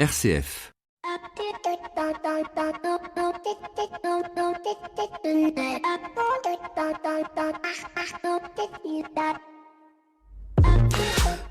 RCF.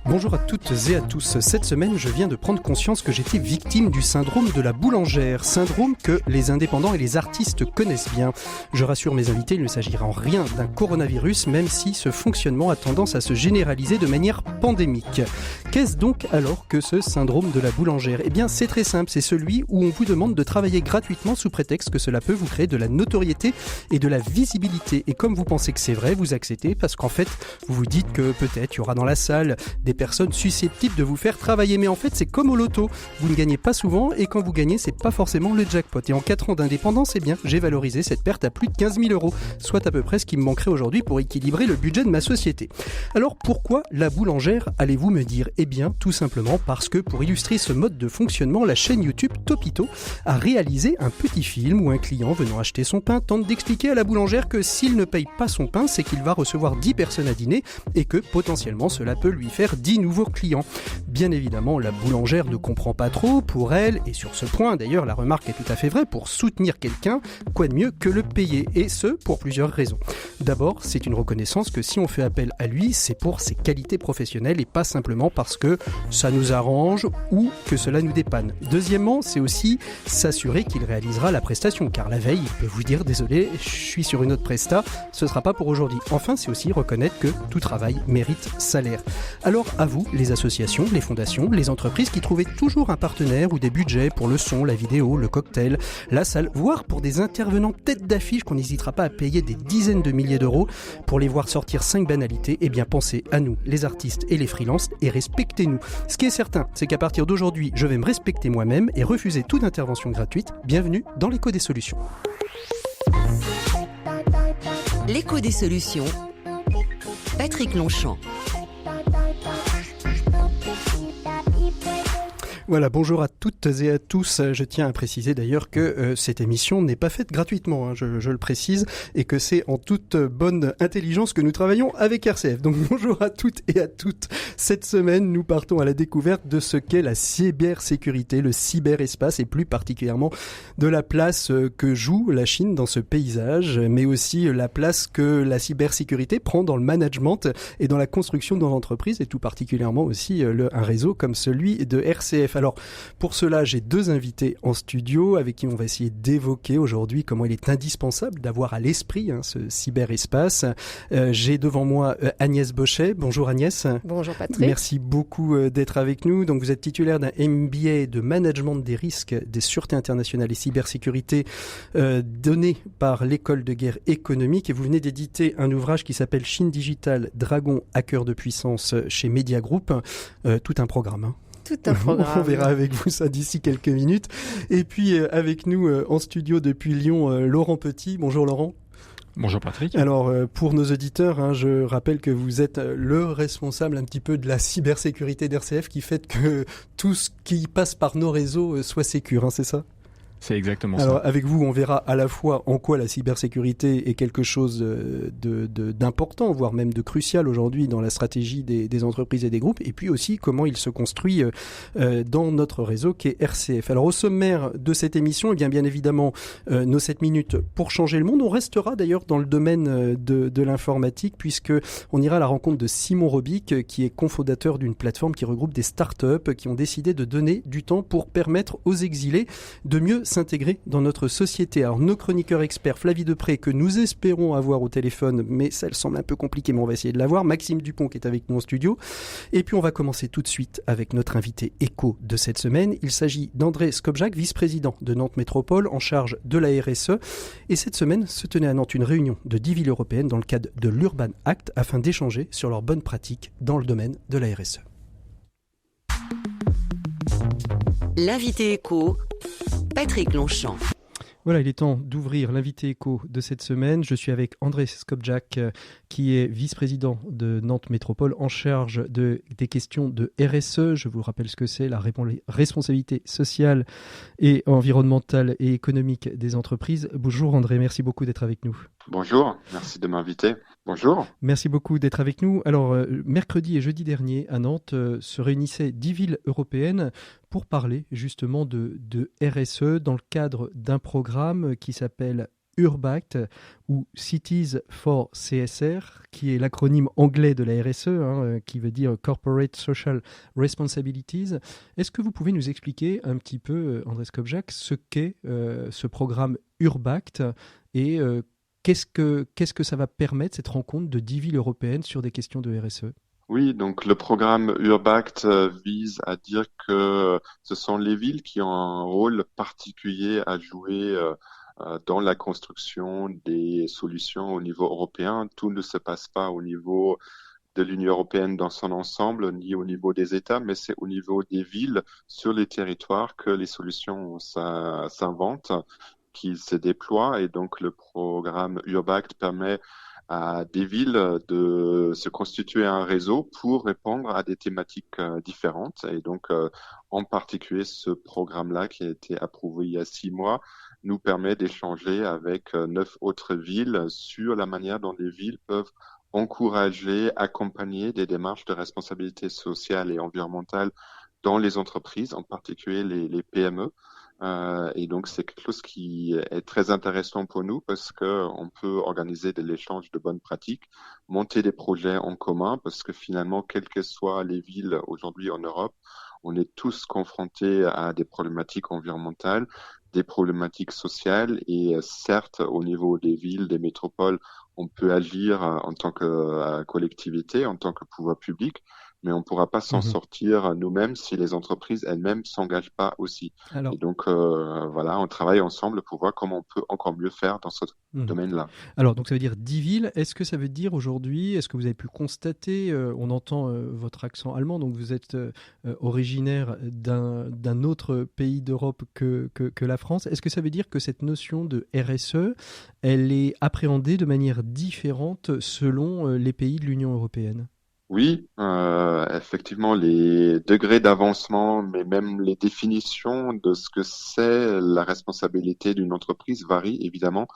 Bonjour à toutes et à tous. Cette semaine, je viens de prendre conscience que j'étais victime du syndrome de la boulangère. Syndrome que les indépendants et les artistes connaissent bien. Je rassure mes invités, il ne s'agira en rien d'un coronavirus, même si ce fonctionnement a tendance à se généraliser de manière pandémique. Qu'est-ce donc alors que ce syndrome de la boulangère ? Eh bien, c'est très simple. C'est celui où on vous demande de travailler gratuitement sous prétexte que cela peut vous créer de la notoriété et de la visibilité. Et comme vous pensez que c'est vrai, vous acceptez parce qu'en fait, vous vous dites que peut-être il y aura dans la salle des personnes susceptibles de vous faire travailler. Mais en fait, c'est comme au loto. Vous ne gagnez pas souvent et quand vous gagnez, c'est pas forcément le jackpot. Et en 4 ans d'indépendance, eh bien, j'ai valorisé cette perte à plus de 15 000 €, soit à peu près ce qui me manquerait aujourd'hui pour équilibrer le budget de ma société. Alors, pourquoi la boulangère, allez-vous me dire ? Eh bien, tout simplement parce que pour illustrer ce mode de fonctionnement, la chaîne YouTube Topito a réalisé un petit film où un client venant acheter son pain tente d'expliquer à la boulangère que s'il ne paye pas son pain, c'est qu'il va recevoir 10 personnes à dîner et que potentiellement cela peut lui faire 10 nouveaux clients. Bien évidemment, la boulangère ne comprend pas trop. Pour elle, et sur ce point d'ailleurs la remarque est tout à fait vraie, pour soutenir quelqu'un, quoi de mieux que le payer, et ce pour plusieurs raisons. D'abord, c'est une reconnaissance que si on fait appel à lui, c'est pour ses qualités professionnelles et pas simplement parce que ça nous arrange ou que cela nous dépanne. Deuxièmement, c'est aussi s'assurer qu'il réalisera la prestation, car la veille, il peut vous dire désolé, je suis sur une autre presta, ce sera pas pour aujourd'hui. Enfin, c'est aussi reconnaître que tout travail mérite salaire. Alors à vous, les associations, les fondations, les entreprises qui trouvaient toujours un partenaire ou des budgets pour le son, la vidéo, le cocktail, la salle, voire pour des intervenants tête d'affiche qu'on n'hésitera pas à payer des dizaines de milliers d'euros pour les voir sortir 5 banalités, eh bien pensez à nous, les artistes et les freelances, et respectez-nous. Ce qui est certain, c'est qu'à partir d'aujourd'hui, je vais me respecter moi-même et refuser toute intervention gratuite. Bienvenue dans l'écho des solutions. L'écho des solutions, Patrick Longchamp. Voilà, bonjour à toutes et à tous. Je tiens à préciser d'ailleurs que cette émission n'est pas faite gratuitement, hein, je le précise, et que c'est en toute bonne intelligence que nous travaillons avec RCF. Donc bonjour à toutes et à toutes. Cette semaine, nous partons à la découverte de ce qu'est la cybersécurité, le cyberespace, et plus particulièrement de la place que joue la Chine dans ce paysage, mais aussi la place que la cybersécurité prend dans le management et dans la construction de l'entreprise, et tout particulièrement aussi un réseau comme celui de RCF. Alors, pour cela, j'ai 2 invités en studio avec qui on va essayer d'évoquer aujourd'hui comment il est indispensable d'avoir à l'esprit ce cyberespace. J'ai devant moi Agnès Bochet. Bonjour Agnès. Bonjour Patrick. Merci beaucoup d'être avec nous. Donc, vous êtes titulaire d'un MBA de management des risques, des sûretés internationales et cybersécurité donné par l'École de guerre économique. Et vous venez d'éditer un ouvrage qui s'appelle Chine Digital, Dragon, hacker de puissance chez Media Group. Tout un programme, hein. Tout un programme. On verra avec vous ça d'ici quelques minutes. Et puis avec nous en studio depuis Lyon, Laurent Petit. Bonjour Laurent. Bonjour Patrick. Alors pour nos auditeurs, je rappelle que vous êtes le responsable un petit peu de la cybersécurité d'RCF qui fait que tout ce qui passe par nos réseaux soit sécure, c'est ça ? C'est exactement Alors, ça. avec vous, on verra à la fois en quoi la cybersécurité est quelque chose d'important, voire même de crucial aujourd'hui dans la stratégie des entreprises et des groupes, et puis aussi comment il se construit dans notre réseau qui est RCF. Alors, au sommaire de cette émission, eh bien évidemment, nos 7 minutes pour changer le monde. On restera d'ailleurs dans le domaine de l'informatique, puisque on ira à la rencontre de Simon Robic, qui est cofondateur d'une plateforme qui regroupe des startups qui ont décidé de donner du temps pour permettre aux exilés de mieux s'intégrer dans notre société. Alors nos chroniqueurs experts, Flavie Depré, que nous espérons avoir au téléphone, mais ça semble un peu compliqué, mais on va essayer de l'avoir, Maxime Dupont qui est avec nous en studio, et puis on va commencer tout de suite avec notre invité écho de cette semaine. Il s'agit d'André Skobjak, vice-président de Nantes Métropole en charge de la RSE, et cette semaine se tenait à Nantes une réunion de 10 villes européennes dans le cadre de l'Urban Act afin d'échanger sur leurs bonnes pratiques dans le domaine de la RSE. L'invité écho, Patrick Longchamp. Voilà, il est temps d'ouvrir l'invité écho de cette semaine. Je suis avec André Skobjak, qui est vice-président de Nantes Métropole en charge des questions de RSE. Je vous rappelle ce que c'est, la responsabilité sociale et environnementale et économique des entreprises. Bonjour André, merci beaucoup d'être avec nous. Bonjour, merci de m'inviter. Bonjour. Merci beaucoup d'être avec nous. Alors, mercredi et jeudi dernier, à Nantes, se réunissaient 10 villes européennes pour parler justement de RSE dans le cadre d'un programme qui s'appelle Urbact ou Cities for CSR, qui est l'acronyme anglais de la RSE, qui veut dire Corporate Social Responsibilities. Est-ce que vous pouvez nous expliquer un petit peu, André Skobjak, ce qu'est ce programme Urbact et qu'est-ce que ça va permettre, cette rencontre de 10 villes européennes sur des questions de RSE? Oui, donc le programme Urbact vise à dire que ce sont les villes qui ont un rôle particulier à jouer dans la construction des solutions au niveau européen. Tout ne se passe pas au niveau de l'Union européenne dans son ensemble, ni au niveau des États, mais c'est au niveau des villes sur les territoires que les solutions s'inventent, qu'ils se déploient. Et donc le programme Urbact permet à des villes de se constituer un réseau pour répondre à des thématiques différentes. Et donc, en particulier, ce programme-là qui a été approuvé il y a 6 mois nous permet d'échanger avec 9 autres villes sur la manière dont les villes peuvent encourager, accompagner des démarches de responsabilité sociale et environnementale dans les entreprises, en particulier les PME. Et donc, c'est quelque chose qui est très intéressant pour nous parce que on peut organiser de l'échange de bonnes pratiques, monter des projets en commun parce que finalement, quelles que soient les villes aujourd'hui en Europe, on est tous confrontés à des problématiques environnementales, des problématiques sociales et certes, au niveau des villes, des métropoles, on peut agir en tant que collectivité, en tant que pouvoir public, mais on ne pourra pas s'en sortir nous-mêmes si les entreprises elles-mêmes s'engagent pas aussi. Alors, Et donc, voilà, on travaille ensemble pour voir comment on peut encore mieux faire dans ce domaine-là. Alors, donc ça veut dire 10 villes. Est-ce que ça veut dire aujourd'hui, est-ce que vous avez pu constater, on entend votre accent allemand, donc vous êtes originaire d'un autre pays d'Europe que la France. Est-ce que ça veut dire que cette notion de RSE, elle est appréhendée de manière différente selon les pays de l'Union européenne ? Oui, effectivement, les degrés d'avancement, mais même les définitions de ce que c'est la responsabilité d'une entreprise varient évidemment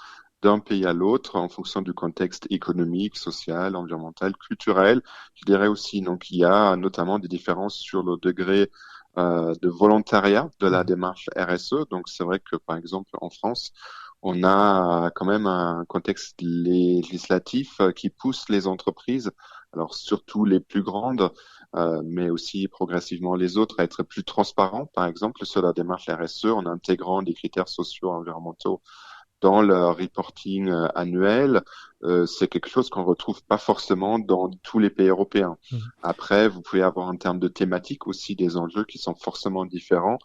d'un pays à l'autre en fonction du contexte économique, social, environnemental, culturel. Je dirais aussi, donc, il y a notamment des différences sur le degré de volontariat de la démarche RSE. Donc, c'est vrai que, par exemple, en France, on a quand même un contexte législatif qui pousse les entreprises, alors surtout les plus grandes, mais aussi progressivement les autres, à être plus transparents, par exemple, sur la démarche RSE en intégrant des critères sociaux et environnementaux dans leur reporting annuel. C'est quelque chose qu'on retrouve pas forcément dans tous les pays européens. Après, vous pouvez avoir en termes de thématiques aussi des enjeux qui sont forcément différents.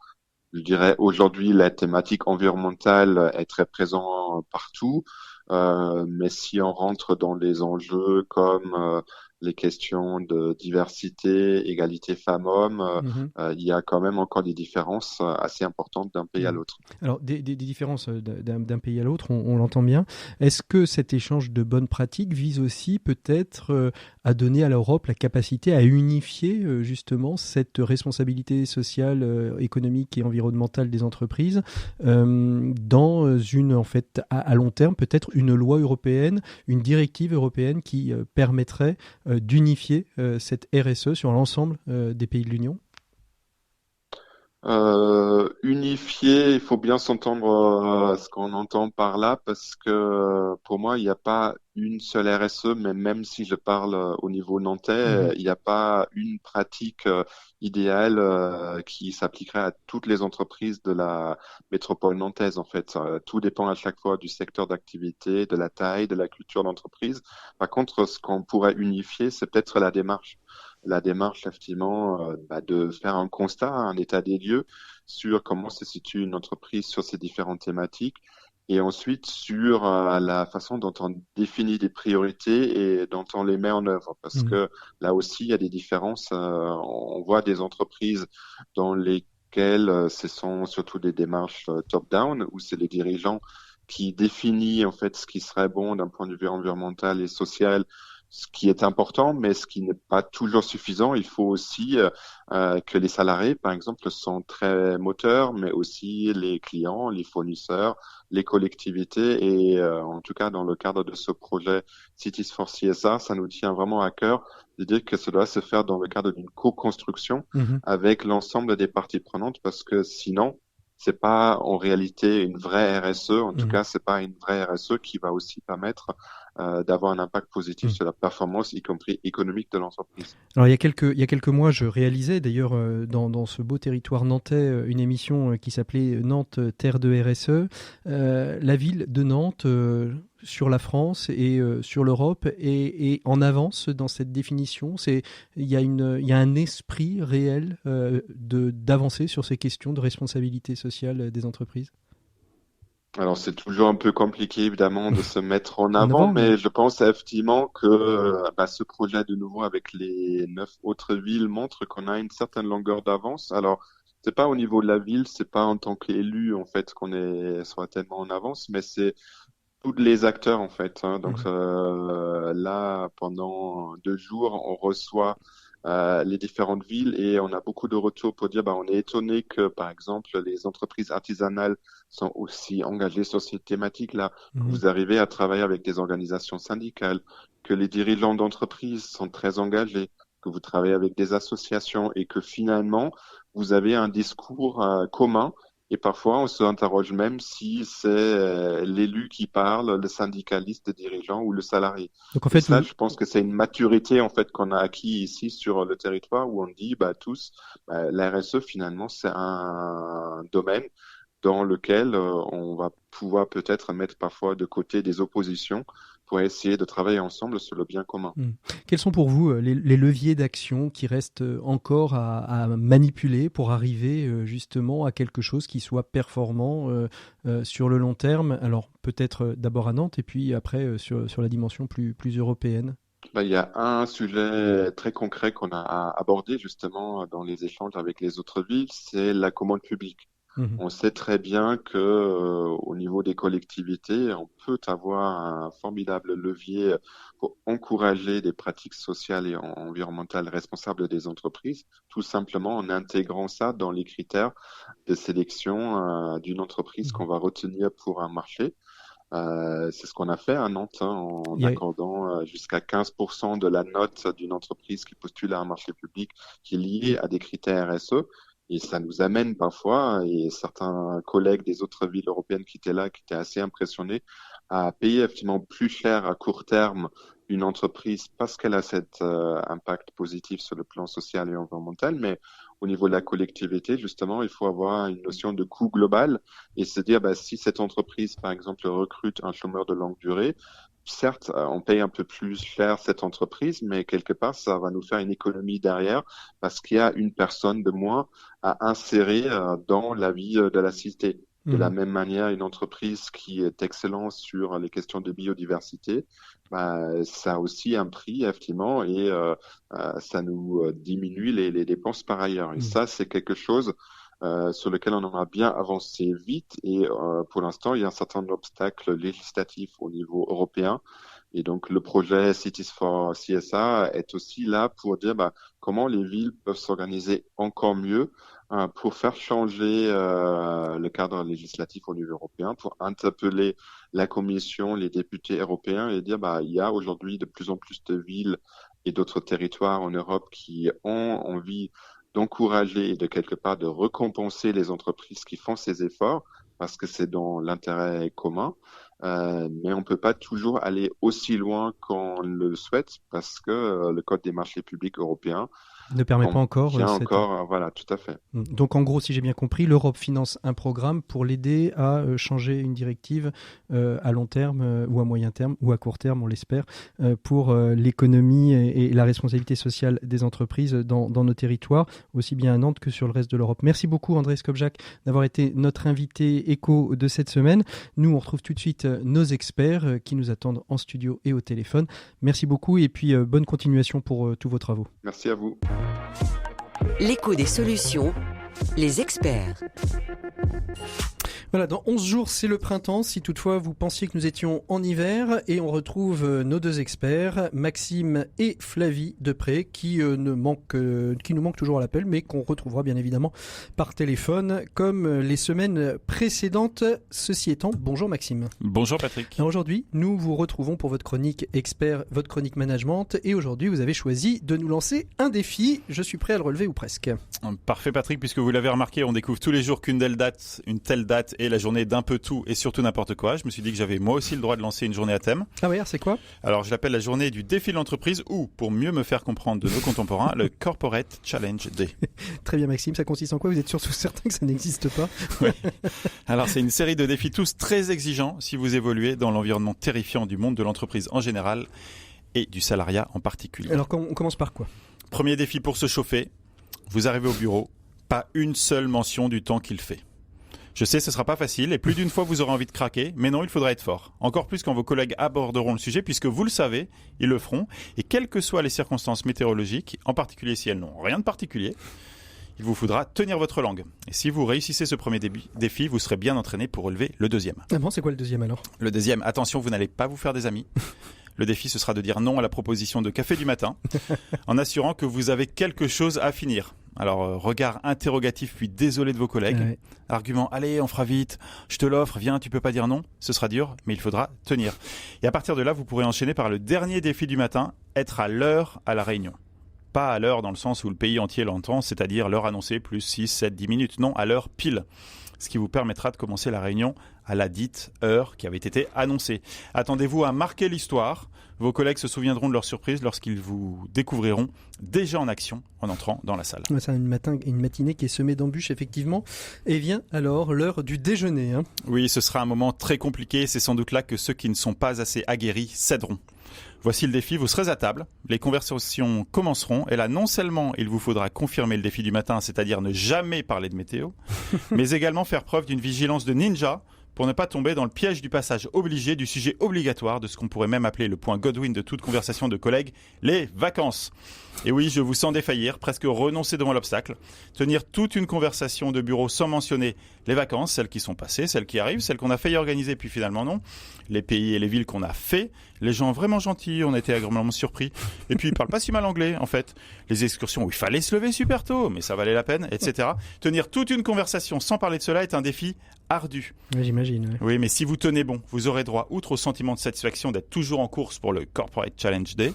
Je dirais aujourd'hui, la thématique environnementale est très présente partout, mais si on rentre dans des enjeux comme les questions de diversité, égalité femmes-hommes, il y a quand même encore des différences assez importantes d'un pays à l'autre. Alors, des différences d'un pays à l'autre, on l'entend bien. Est-ce que cet échange de bonnes pratiques vise aussi peut-être à donner à l'Europe la capacité à unifier justement cette responsabilité sociale, économique et environnementale des entreprises dans une, en fait, à long terme, peut-être une loi européenne, une directive européenne qui permettrait d'unifier cette RSE sur l'ensemble des pays de l'Union ? Unifié, il faut bien s'entendre ce qu'on entend par là, parce que pour moi, il n'y a pas une seule RSE, mais même si je parle au niveau nantais, il n'y a pas une pratique idéale qui s'appliquerait à toutes les entreprises de la métropole nantaise, en fait. Tout dépend à chaque fois du secteur d'activité, de la taille, de la culture d'entreprise. Par contre, ce qu'on pourrait unifier, c'est peut-être la démarche. La démarche, effectivement, de faire un constat, un état des lieux sur comment se situe une entreprise sur ces différentes thématiques et ensuite sur la façon dont on définit des priorités et dont on les met en œuvre. Parce que là aussi, il y a des différences. On voit des entreprises dans lesquelles ce sont surtout des démarches top-down, où c'est les dirigeants qui définissent en fait ce qui serait bon d'un point de vue environnemental et social ce qui est important, mais ce qui n'est pas toujours suffisant. Il faut aussi que les salariés, par exemple, sont très moteurs, mais aussi les clients, les fournisseurs, les collectivités. Et en tout cas, dans le cadre de ce projet Cities for CSR, ça nous tient vraiment à cœur de dire que ça doit se faire dans le cadre d'une co-construction avec l'ensemble des parties prenantes, parce que sinon, c'est pas en réalité une vraie RSE. En tout cas, c'est pas une vraie RSE qui va aussi permettre d'avoir un impact positif sur la performance, y compris économique de l'entreprise. Alors il y a quelques mois, je réalisais d'ailleurs dans ce beau territoire nantais une émission qui s'appelait Nantes Terre de RSE. La ville de Nantes sur la France et sur l'Europe est en avance dans cette définition. Il y a un esprit réel d'avancer sur ces questions de responsabilité sociale des entreprises. Alors, c'est toujours un peu compliqué, évidemment, de se mettre en avant, mais je pense effectivement que ce projet, de nouveau, avec les 9 autres villes, montre qu'on a une certaine longueur d'avance. Alors, c'est pas au niveau de la ville, c'est pas en tant qu'élu, en fait, qu'on soit tellement en avance, mais c'est tous les acteurs, en fait. Donc, là, pendant 2 jours, on reçoit les différentes villes et on a beaucoup de retours pour dire on est étonné que par exemple les entreprises artisanales sont aussi engagées sur ces thématiques-là, que vous arrivez à travailler avec des organisations syndicales, que les dirigeants d'entreprises sont très engagés, que vous travaillez avec des associations et que finalement vous avez un discours commun. Et parfois, on se interroge même si c'est l'élu qui parle, le syndicaliste, le dirigeant ou le salarié. Donc en fait, ça, je pense que c'est une maturité en fait qu'on a acquis ici sur le territoire où on dit tous, la RSE finalement c'est un domaine dans lequel on va pouvoir peut-être mettre parfois de côté des oppositions pour essayer de travailler ensemble sur le bien commun. Quels sont pour vous les leviers d'action qui restent encore à manipuler pour arriver justement à quelque chose qui soit performant sur le long terme? Alors peut-être d'abord à Nantes et puis après sur la dimension plus européenne. Il y a un sujet très concret qu'on a abordé justement dans les échanges avec les autres villes, c'est la commande publique. On sait très bien que au niveau des collectivités, on peut avoir un formidable levier pour encourager des pratiques sociales et environnementales responsables des entreprises, tout simplement en intégrant ça dans les critères de sélection d'une entreprise qu'on va retenir pour un marché. C'est ce qu'on a fait à Nantes en accordant jusqu'à 15% de la note d'une entreprise qui postule à un marché public qui est lié à des critères RSE. Et ça nous amène parfois, et certains collègues des autres villes européennes qui étaient là, qui étaient assez impressionnés, à payer effectivement plus cher à court terme une entreprise parce qu'elle a cet impact positif sur le plan social et environnemental. Mais au niveau de la collectivité, justement, il faut avoir une notion de coût global et se dire, si cette entreprise, par exemple, recrute un chômeur de longue durée, certes, on paye un peu plus cher cette entreprise, mais quelque part, ça va nous faire une économie derrière parce qu'il y a une personne de moins à insérer dans la vie de la cité. De la même manière, une entreprise qui est excellente sur les questions de biodiversité, ça a aussi un prix, effectivement, et ça nous diminue les dépenses par ailleurs. Et ça, c'est quelque chose sur lequel on a bien avancé vite et pour l'instant, il y a un certain obstacle législatif au niveau européen. Et donc, le projet Cities for CSR est aussi là pour dire comment les villes peuvent s'organiser encore mieux pour faire changer le cadre législatif au niveau européen, pour interpeller la Commission, les députés européens et dire il y a aujourd'hui de plus en plus de villes et d'autres territoires en Europe qui ont envie d'encourager et de quelque part de récompenser les entreprises qui font ces efforts parce que c'est dans l'intérêt commun. Mais on peut pas toujours aller aussi loin qu'on le souhaite parce que le Code des marchés publics européens ne permet pas encore. Voilà, tout à fait. Donc en gros, si j'ai bien compris, l'Europe finance un programme pour l'aider à changer une directive à long terme ou à moyen terme ou à court terme, on l'espère, pour l'économie et la responsabilité sociale des entreprises dans nos territoires, aussi bien à Nantes que sur le reste de l'Europe. Merci beaucoup André Skobjak d'avoir été notre invité éco de cette semaine. Nous, on retrouve tout de suite nos experts qui nous attendent en studio et au téléphone. Merci beaucoup et puis bonne continuation pour tous vos travaux. Merci à vous. L'écho des solutions, les experts. Voilà, dans 11 jours, c'est le printemps. Si toutefois vous pensiez que nous étions en hiver, et on retrouve nos deux experts, Maxime et Flavie Depré, qui nous manquent toujours à l'appel, mais qu'on retrouvera bien évidemment par téléphone, comme les semaines précédentes. Ceci étant, bonjour Maxime. Bonjour Patrick. Alors aujourd'hui, nous vous retrouvons pour votre chronique expert, votre chronique management, et aujourd'hui vous avez choisi de nous lancer un défi. Je suis prêt à le relever ou presque. Parfait Patrick, puisque vous l'avez remarqué, on découvre tous les jours qu'une telle date est la journée d'un peu tout et surtout n'importe quoi. Je me suis dit que j'avais moi aussi le droit de lancer une journée à thème. Ah oui, c'est quoi ? Alors je l'appelle la journée du défi de l'entreprise ou, pour mieux me faire comprendre de nos contemporains, le Corporate Challenge Day. Très bien Maxime, ça consiste en quoi ? Vous êtes surtout certain que ça n'existe pas ? Oui. Alors c'est une série de défis tous très exigeants si vous évoluez dans l'environnement terrifiant du monde de l'entreprise en général et du salariat en particulier. Alors on commence par quoi ? Premier défi pour se chauffer, vous arrivez au bureau, pas une seule mention du temps qu'il fait. Je sais, ce sera pas facile et plus d'une fois vous aurez envie de craquer, mais non, il faudra être fort. Encore plus quand vos collègues aborderont le sujet, puisque vous le savez, ils le feront. Et quelles que soient les circonstances météorologiques, en particulier si elles n'ont rien de particulier, il vous faudra tenir votre langue. Et si vous réussissez ce premier défi, vous serez bien entraîné pour relever le deuxième. Ah bon, c'est quoi le deuxième alors ? Le deuxième, attention, vous n'allez pas vous faire des amis. Le défi, ce sera de dire non à la proposition de café du matin, en assurant que vous avez quelque chose à finir. Alors, regard interrogatif puis désolé de vos collègues. Ouais. Argument, allez, on fera vite, je te l'offre, viens, tu peux pas dire non. Ce sera dur, mais il faudra tenir. Et à partir de là, vous pourrez enchaîner par le dernier défi du matin, être à l'heure à la réunion. Pas à l'heure dans le sens où le pays entier l'entend, c'est-à-dire l'heure annoncée plus 6, 7, 10 minutes. Non, à l'heure pile. Ce qui vous permettra de commencer la réunion à la dite heure qui avait été annoncée. Attendez-vous à marquer l'histoire. Vos collègues se souviendront de leur surprise lorsqu'ils vous découvriront déjà en action en entrant dans la salle. C'est une matinée qui est semée d'embûches, effectivement. Et vient alors l'heure du déjeuner. Oui, ce sera un moment très compliqué. C'est sans doute là que ceux qui ne sont pas assez aguerris céderont. Voici le défi, vous serez à table, les conversations commenceront et là non seulement il vous faudra confirmer le défi du matin, c'est-à-dire ne jamais parler de météo, mais également faire preuve d'une vigilance de ninja pour ne pas tomber dans le piège du passage obligé du sujet obligatoire de ce qu'on pourrait même appeler le point Godwin de toute conversation de collègues, les vacances. Et oui, je vous sens défaillir, presque renoncer devant l'obstacle, tenir toute une conversation de bureau sans mentionner les vacances, celles qui sont passées, celles qui arrivent, celles qu'on a failli organiser puis finalement non, les pays et les villes qu'on a fait, les gens vraiment gentils, on a été agréablement surpris, et puis ils parlent pas si mal anglais en fait, les excursions où il fallait se lever super tôt, mais ça valait la peine, etc. Tenir toute une conversation sans parler de cela est un défi ardu. Oui, j'imagine. Oui, mais si vous tenez bon, vous aurez droit, outre au sentiment de satisfaction d'être toujours en course pour le Corporate Challenge Day,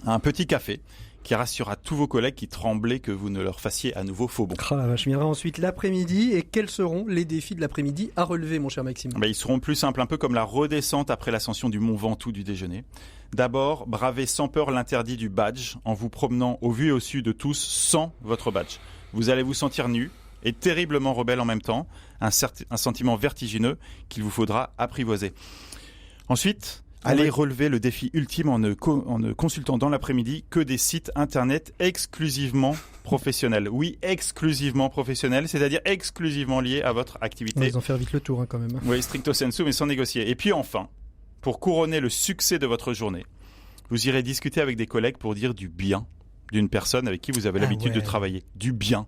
à un petit café qui rassurera tous vos collègues qui tremblaient que vous ne leur fassiez à nouveau faux bond. Oh la vache, viendra ensuite l'après-midi. Et quels seront les défis de l'après-midi à relever, mon cher Maxime ? Ils seront plus simples, un peu comme la redescente après l'ascension du Mont Ventoux du déjeuner. D'abord, bravez sans peur l'interdit du badge en vous promenant au vu et au su de tous sans votre badge. Vous allez vous sentir nu et terriblement rebelle en même temps, un sentiment vertigineux qu'il vous faudra apprivoiser. Ensuite, allez relever le défi ultime en ne consultant dans l'après-midi que des sites internet exclusivement professionnels. Oui, exclusivement professionnels, c'est-à-dire exclusivement liés à votre activité. Ils vont faire vite le tour quand même. Oui, stricto sensu, mais sans négocier. Et puis enfin, pour couronner le succès de votre journée, vous irez discuter avec des collègues pour dire du bien d'une personne avec qui vous avez l'habitude de travailler. Du bien.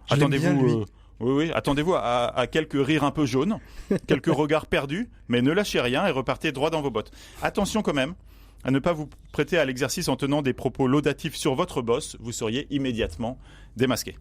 Attendez-vous à quelques rires un peu jaunes, quelques regards perdus, mais ne lâchez rien et repartez droit dans vos bottes. Attention quand même à ne pas vous prêter à l'exercice en tenant des propos laudatifs sur votre boss, vous seriez immédiatement démasqué.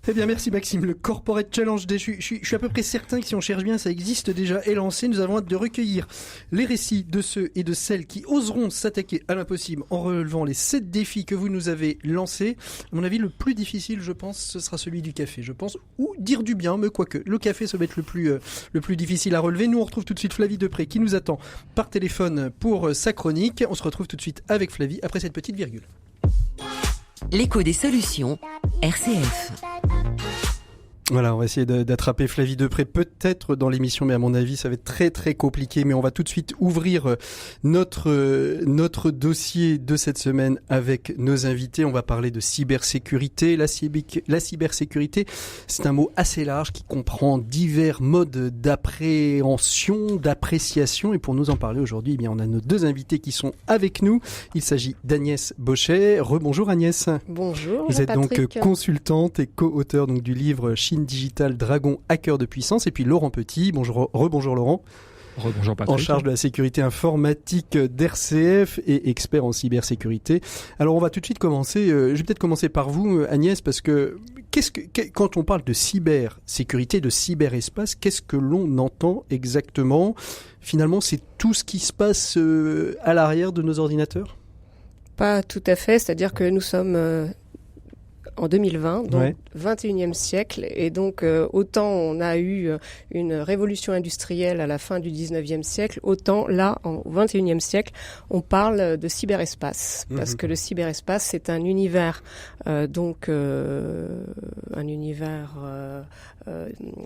Eh bien merci Maxime, le Corporate Challenge Day, je suis à peu près certain que si on cherche bien ça existe déjà et lancé. Nous avons hâte de recueillir les récits de ceux et de celles qui oseront s'attaquer à l'impossible en relevant les 7 défis que vous nous avez lancés. À mon avis le plus difficile je pense ce sera celui du café, je pense, ou dire du bien, mais quoique le café ça va être le plus difficile à relever. Nous on retrouve tout de suite Flavie Depré qui nous attend par téléphone pour sa chronique. On se retrouve tout de suite avec Flavie après cette petite virgule. L'écho des solutions, RCF. Voilà, on va essayer d'attraper Flavie Depré peut-être dans l'émission, mais à mon avis, ça va être très très compliqué. Mais on va tout de suite ouvrir notre dossier de cette semaine avec nos invités. On va parler de cybersécurité. La cybersécurité, c'est un mot assez large qui comprend divers modes d'appréhension, d'appréciation. Et pour nous en parler aujourd'hui, eh bien, on a nos 2 invités qui sont avec nous. Il s'agit d'Agnès Bochet. Rebonjour Agnès. Bonjour. Vous êtes Patrick. donc consultante et co-auteur donc du livre Chine Yveline Digital, Dragon, hacker de puissance, et puis Laurent Petit. Rebonjour Laurent. Rebonjour Patrick. En charge de la sécurité informatique d'RCF et expert en cybersécurité. Alors on va tout de suite commencer, je vais peut-être commencer par vous Agnès, parce que, quand on parle de cybersécurité, de cyberespace, qu'est-ce que l'on entend exactement ? Finalement, c'est tout ce qui se passe à l'arrière de nos ordinateurs ? Pas tout à fait, c'est-à-dire que nous sommes en 2020, donc 21e siècle, et donc autant on a eu une révolution industrielle à la fin du 19e siècle, autant là, au 21e siècle, on parle de cyberespace, parce que le cyberespace, c'est un univers, un univers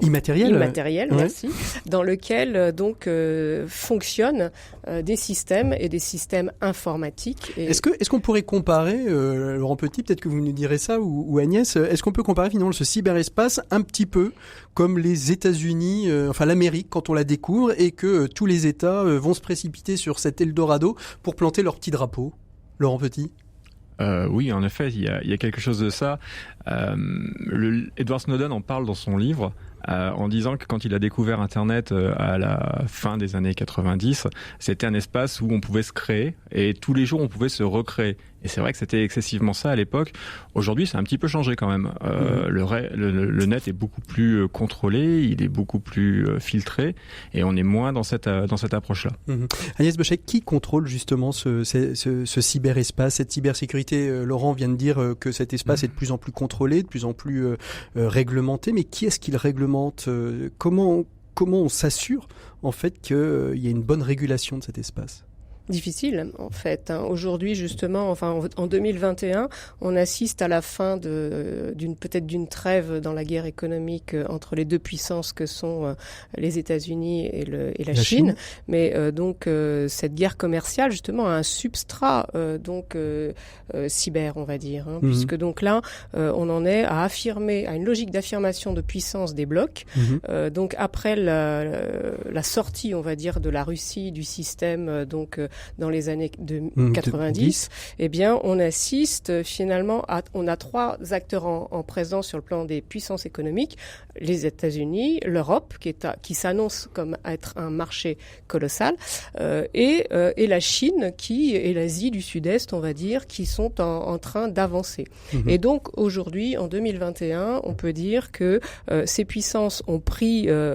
immatériel, merci, dans lequel fonctionnent des systèmes et des systèmes informatiques. Et... Est-ce qu'on pourrait comparer, Laurent Petit, peut-être que vous nous direz ça, ou Agnès, est-ce qu'on peut comparer finalement ce cyberespace un petit peu comme les États-Unis, l'Amérique quand on la découvre, et que tous les États vont se précipiter sur cet Eldorado pour planter leur petit drapeau ? Laurent Petit ? Oui, en effet, il y a quelque chose de ça. Edward Snowden en parle dans son livre, en disant que quand il a découvert Internet à la fin des années 90, c'était un espace où on pouvait se créer, et tous les jours on pouvait se recréer. Et c'est vrai que c'était excessivement ça à l'époque. Aujourd'hui, ça a un petit peu changé quand même. Le net est beaucoup plus contrôlé, il est beaucoup plus filtré, et on est moins dans cette approche-là. Agnès Bochet, qui contrôle justement ce cyberespace, cette cybersécurité ? Laurent vient de dire que cet espace est de plus en plus contrôlé, de plus en plus réglementé, mais qui est-ce qui le réglemente ? Comment on s'assure en fait qu'il y a une bonne régulation de cet espace ? Difficile en fait. Aujourd'hui justement, en 2021, on assiste à la fin d'une trêve dans la guerre économique entre les deux puissances que sont les États-Unis et la Chine. Mais cette guerre commerciale justement a un substrat cyber, on va dire, puisque donc là on en est à une logique d'affirmation de puissance des blocs. Donc après la sortie, on va dire, de la Russie du système dans les années 90, eh bien, on assiste finalement on a trois acteurs en présence sur le plan des puissances économiques: les États-Unis, l'Europe, qui s'annonce comme être un marché colossal, et la Chine, et l'Asie du Sud-Est, on va dire, qui sont en train d'avancer. Et donc, aujourd'hui, en 2021, on peut dire que ces puissances ont pris de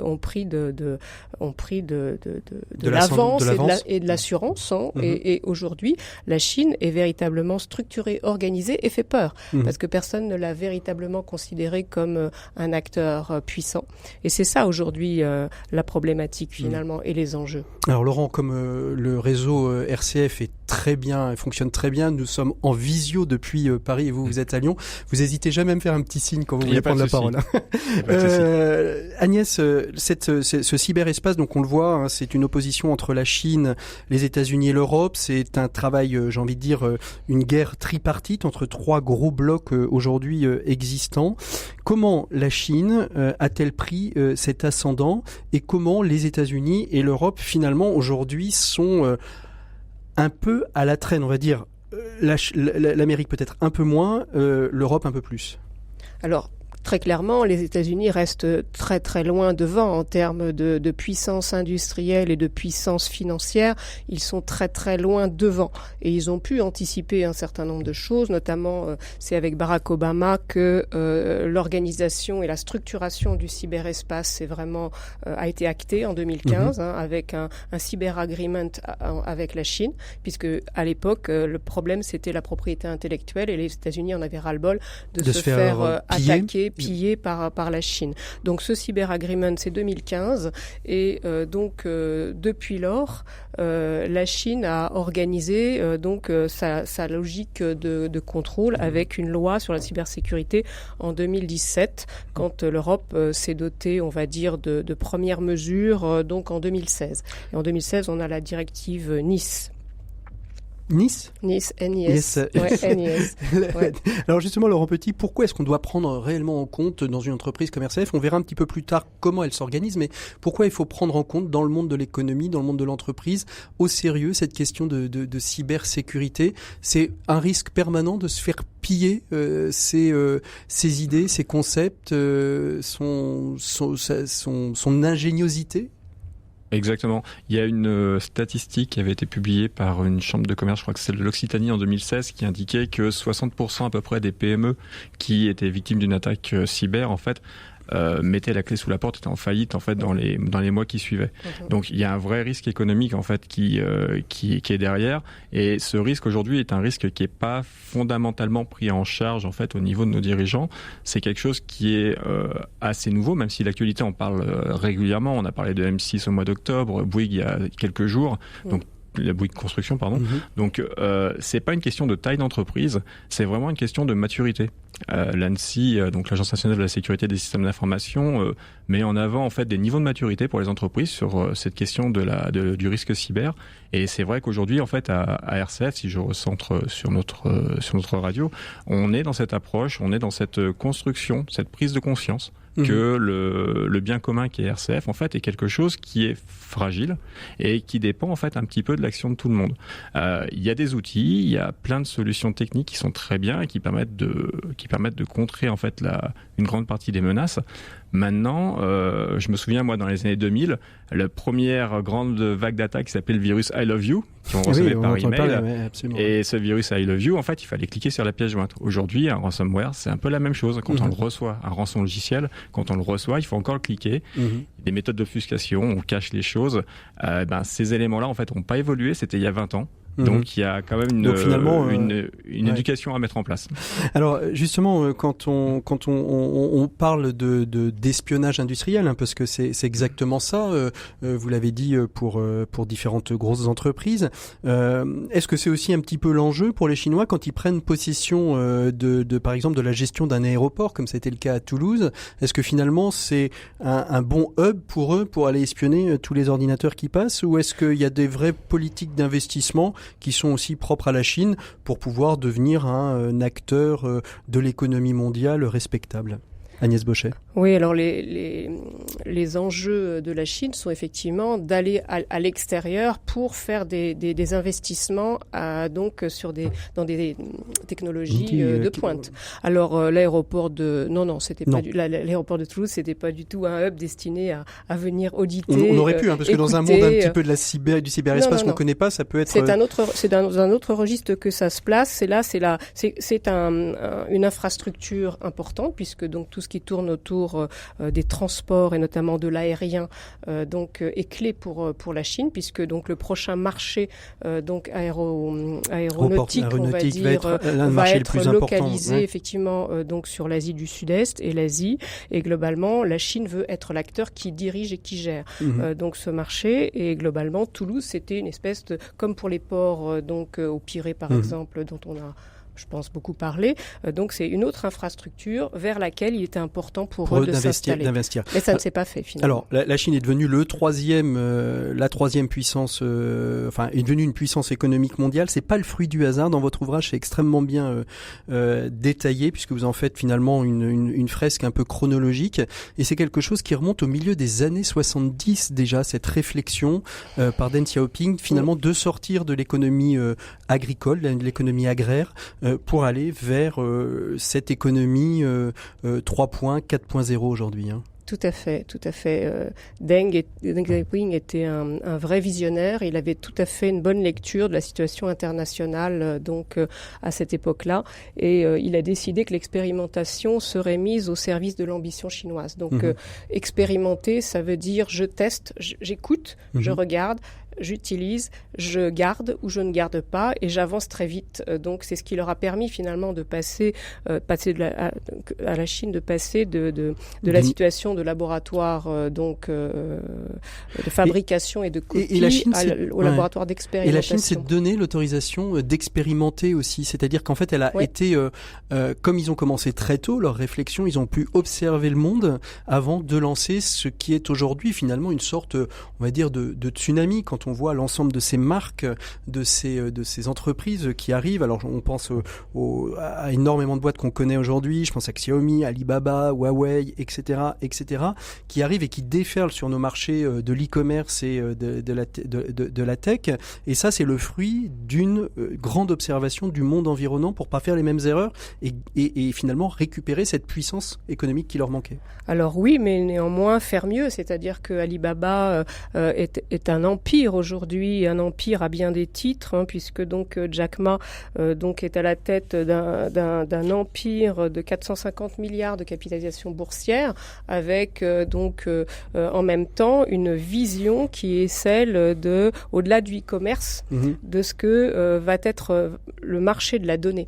l'avance et de l'assurance, et aujourd'hui, la Chine est véritablement structurée, organisée et fait peur, parce que personne ne l'a véritablement considérée comme un acteur puissant. Et c'est ça aujourd'hui la problématique finalement et les enjeux. Alors Laurent, comme le réseau RCF est très bien, fonctionne très bien, nous sommes en visio depuis Paris et vous êtes à Lyon. Vous hésitez jamais à me faire un petit signe quand vous voulez prendre la parole. Agnès, ce cyberespace, donc on le voit, c'est une opposition entre la Chine, les États-Unis et l'Europe. C'est un travail, j'ai envie de dire, une guerre tripartite entre trois gros blocs aujourd'hui existants. Comment la Chine a-t-elle pris cet ascendant, et comment les États-Unis et l'Europe finalement aujourd'hui sont un peu à la traîne, on va dire, l'Amérique peut-être un peu moins, l'Europe un peu plus? Alors, très clairement, les États-Unis restent très très loin devant en termes de puissance industrielle et de puissance financière. Ils sont très très loin devant, et ils ont pu anticiper un certain nombre de choses, notamment c'est avec Barack Obama que l'organisation et la structuration du cyberespace a été actée en 2015 avec un cyber agreement avec la Chine, puisque à l'époque le problème c'était la propriété intellectuelle, et les États-Unis en avaient ras-le-bol de se faire attaquer, pillé par la Chine. Donc ce cyber agreement, c'est 2015, et depuis lors, la Chine a organisé sa logique de contrôle avec une loi sur la cybersécurité en 2017, quand l'Europe s'est dotée, on va dire, de premières mesures en 2016. Et en 2016, on a la directive Nice. Nice, NIS. Ouais, NIS. Ouais. Alors justement, Laurent Petit, pourquoi est-ce qu'on doit prendre réellement en compte dans une entreprise comme RCF? On verra un petit peu plus tard comment elle s'organise, mais pourquoi il faut prendre en compte dans le monde de l'économie, dans le monde de l'entreprise, au sérieux cette question de cybersécurité? C'est un risque permanent de se faire piller ses idées, ses concepts, son ingéniosité? Exactement. Il y a une statistique qui avait été publiée par une chambre de commerce, je crois que c'est de l'Occitanie en 2016, qui indiquait que 60% à peu près des PME qui étaient victimes d'une attaque cyber, en fait, mettaient la clé sous la porte, étaient en faillite en fait dans les mois qui suivaient. Donc il y a un vrai risque économique en fait qui est derrière, et ce risque aujourd'hui est un risque qui est pas fondamentalement pris en charge en fait au niveau de nos dirigeants. C'est quelque chose qui est assez nouveau, même si l'actualité en parle régulièrement. On a parlé de M6 au mois d'octobre, Bouygues il y a quelques jours. Donc la Bouygues Construction, pardon. Donc, c'est pas une question de taille d'entreprise, c'est vraiment une question de maturité. L'ANSSI, donc l'Agence nationale de la sécurité des systèmes d'information, met en avant en fait des niveaux de maturité pour les entreprises sur cette question du risque cyber. Et c'est vrai qu'aujourd'hui, en fait, à RCF, si je recentre sur notre radio, on est dans cette approche, on est dans cette construction, cette prise de conscience que le bien commun qui est RCF, en fait, est quelque chose qui est fragile et qui dépend, en fait, un petit peu de l'action de tout le monde. Il y a des outils, il y a plein de solutions techniques qui sont très bien et qui permettent de contrer, en fait, une grande partie des menaces. Maintenant, je me souviens, moi, dans les années 2000, la première grande vague d'attaques qui s'appelait le virus I Love You, qu'on recevait par email. Et ce virus I Love You, en fait, il fallait cliquer sur la pièce jointe. Aujourd'hui, un ransomware, c'est un peu la même chose. Quand on le reçoit, un rançon logiciel, quand on le reçoit, il faut encore le cliquer. Des méthodes d'obfuscation, on cache les choses. Ces éléments-là, en fait, n'ont pas évolué. C'était il y a 20 ans. Donc il y a quand même une éducation à mettre en place. Alors justement, quand on parle d'espionnage industriel, hein, parce que c'est exactement ça, vous l'avez dit pour différentes grosses entreprises. Est-ce que c'est aussi un petit peu l'enjeu pour les Chinois quand ils prennent possession par exemple de la gestion d'un aéroport, comme c'était le cas à Toulouse? Est-ce que finalement c'est un bon hub pour eux pour aller espionner tous les ordinateurs qui passent, ou est-ce qu'il y a des vraies politiques d'investissement qui sont aussi propres à la Chine pour pouvoir devenir un acteur de l'économie mondiale respectable? Agnès Bochet. Oui, alors les enjeux de la Chine sont effectivement d'aller à l'extérieur pour faire des investissements dans des technologies de pointe. Alors l'aéroport de l'aéroport de Toulouse, c'était pas du tout un hub destiné à venir auditer. On aurait pu, parce que dans un monde un petit peu du cyberespace qu'on connaît pas, ça peut être. C'est dans un autre registre que ça se place. C'est une infrastructure importante, puisque donc tout ce qui tourne autour des transports et notamment de l'aérien est clé pour la Chine, puisque donc le prochain marché aéronautique on va dire va être localisé effectivement donc sur l'Asie du Sud-Est et l'Asie, et globalement la Chine veut être l'acteur qui dirige et qui gère donc ce marché. Et globalement Toulouse, c'était une espèce de, comme pour les ports au Pirée par exemple, dont on a je pense beaucoup parlé. Donc c'est une autre infrastructure vers laquelle il était important pour eux d'investir. Mais ça ne s'est pas fait finalement. Alors la Chine est devenue la troisième puissance, est devenue une puissance économique mondiale. C'est pas le fruit du hasard. Dans votre ouvrage, c'est extrêmement bien détaillé, puisque vous en faites finalement une fresque un peu chronologique. Et c'est quelque chose qui remonte au milieu des années 70 déjà, cette réflexion par Deng Xiaoping finalement de sortir de l'économie agricole, de l'économie agraire, pour aller vers cette économie 4.0 aujourd'hui. Hein. Tout à fait. Deng Xiaoping était un vrai visionnaire. Il avait tout à fait une bonne lecture de la situation internationale à cette époque-là, et il a décidé que l'expérimentation serait mise au service de l'ambition chinoise. Donc expérimenter, ça veut dire je teste, j'écoute, je regarde, j'utilise, je garde ou je ne garde pas, et j'avance très vite. Donc c'est ce qui leur a permis finalement de passer à la Chine, de passer de la situation de laboratoire de fabrication et de copie au laboratoire d'expérimentation. Et la Chine s'est donné l'autorisation d'expérimenter aussi, c'est-à-dire qu'en fait elle a été, comme ils ont commencé très tôt leur réflexion, ils ont pu observer le monde avant de lancer ce qui est aujourd'hui finalement une sorte, on va dire, de tsunami. Quand on voit l'ensemble de ces marques, de ces entreprises qui arrivent. Alors on pense à énormément de boîtes qu'on connaît aujourd'hui. Je pense à Xiaomi, Alibaba, Huawei, etc., qui arrivent et qui déferlent sur nos marchés de l'e-commerce et de la tech. Et ça, c'est le fruit d'une grande observation du monde environnant pour pas faire les mêmes erreurs et finalement récupérer cette puissance économique qui leur manquait. Alors oui, mais néanmoins faire mieux, c'est-à-dire que Alibaba est un empire aujourd'hui, un empire à bien des titres, puisque donc Jack Ma donc est à la tête d'un empire de 450 milliards de capitalisation boursière, avec en même temps une vision qui est celle de, au-delà du e-commerce, de ce que va être le marché de la donnée.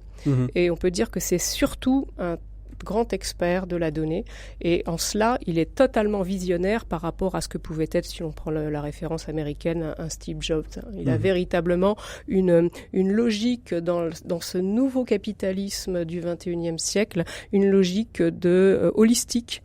Et on peut dire que c'est surtout un grand expert de la donnée, et en cela, il est totalement visionnaire par rapport à ce que pouvait être, si on prend la référence américaine, un Steve Jobs. Il a véritablement une logique dans ce nouveau capitalisme du 21e siècle, une logique holistique,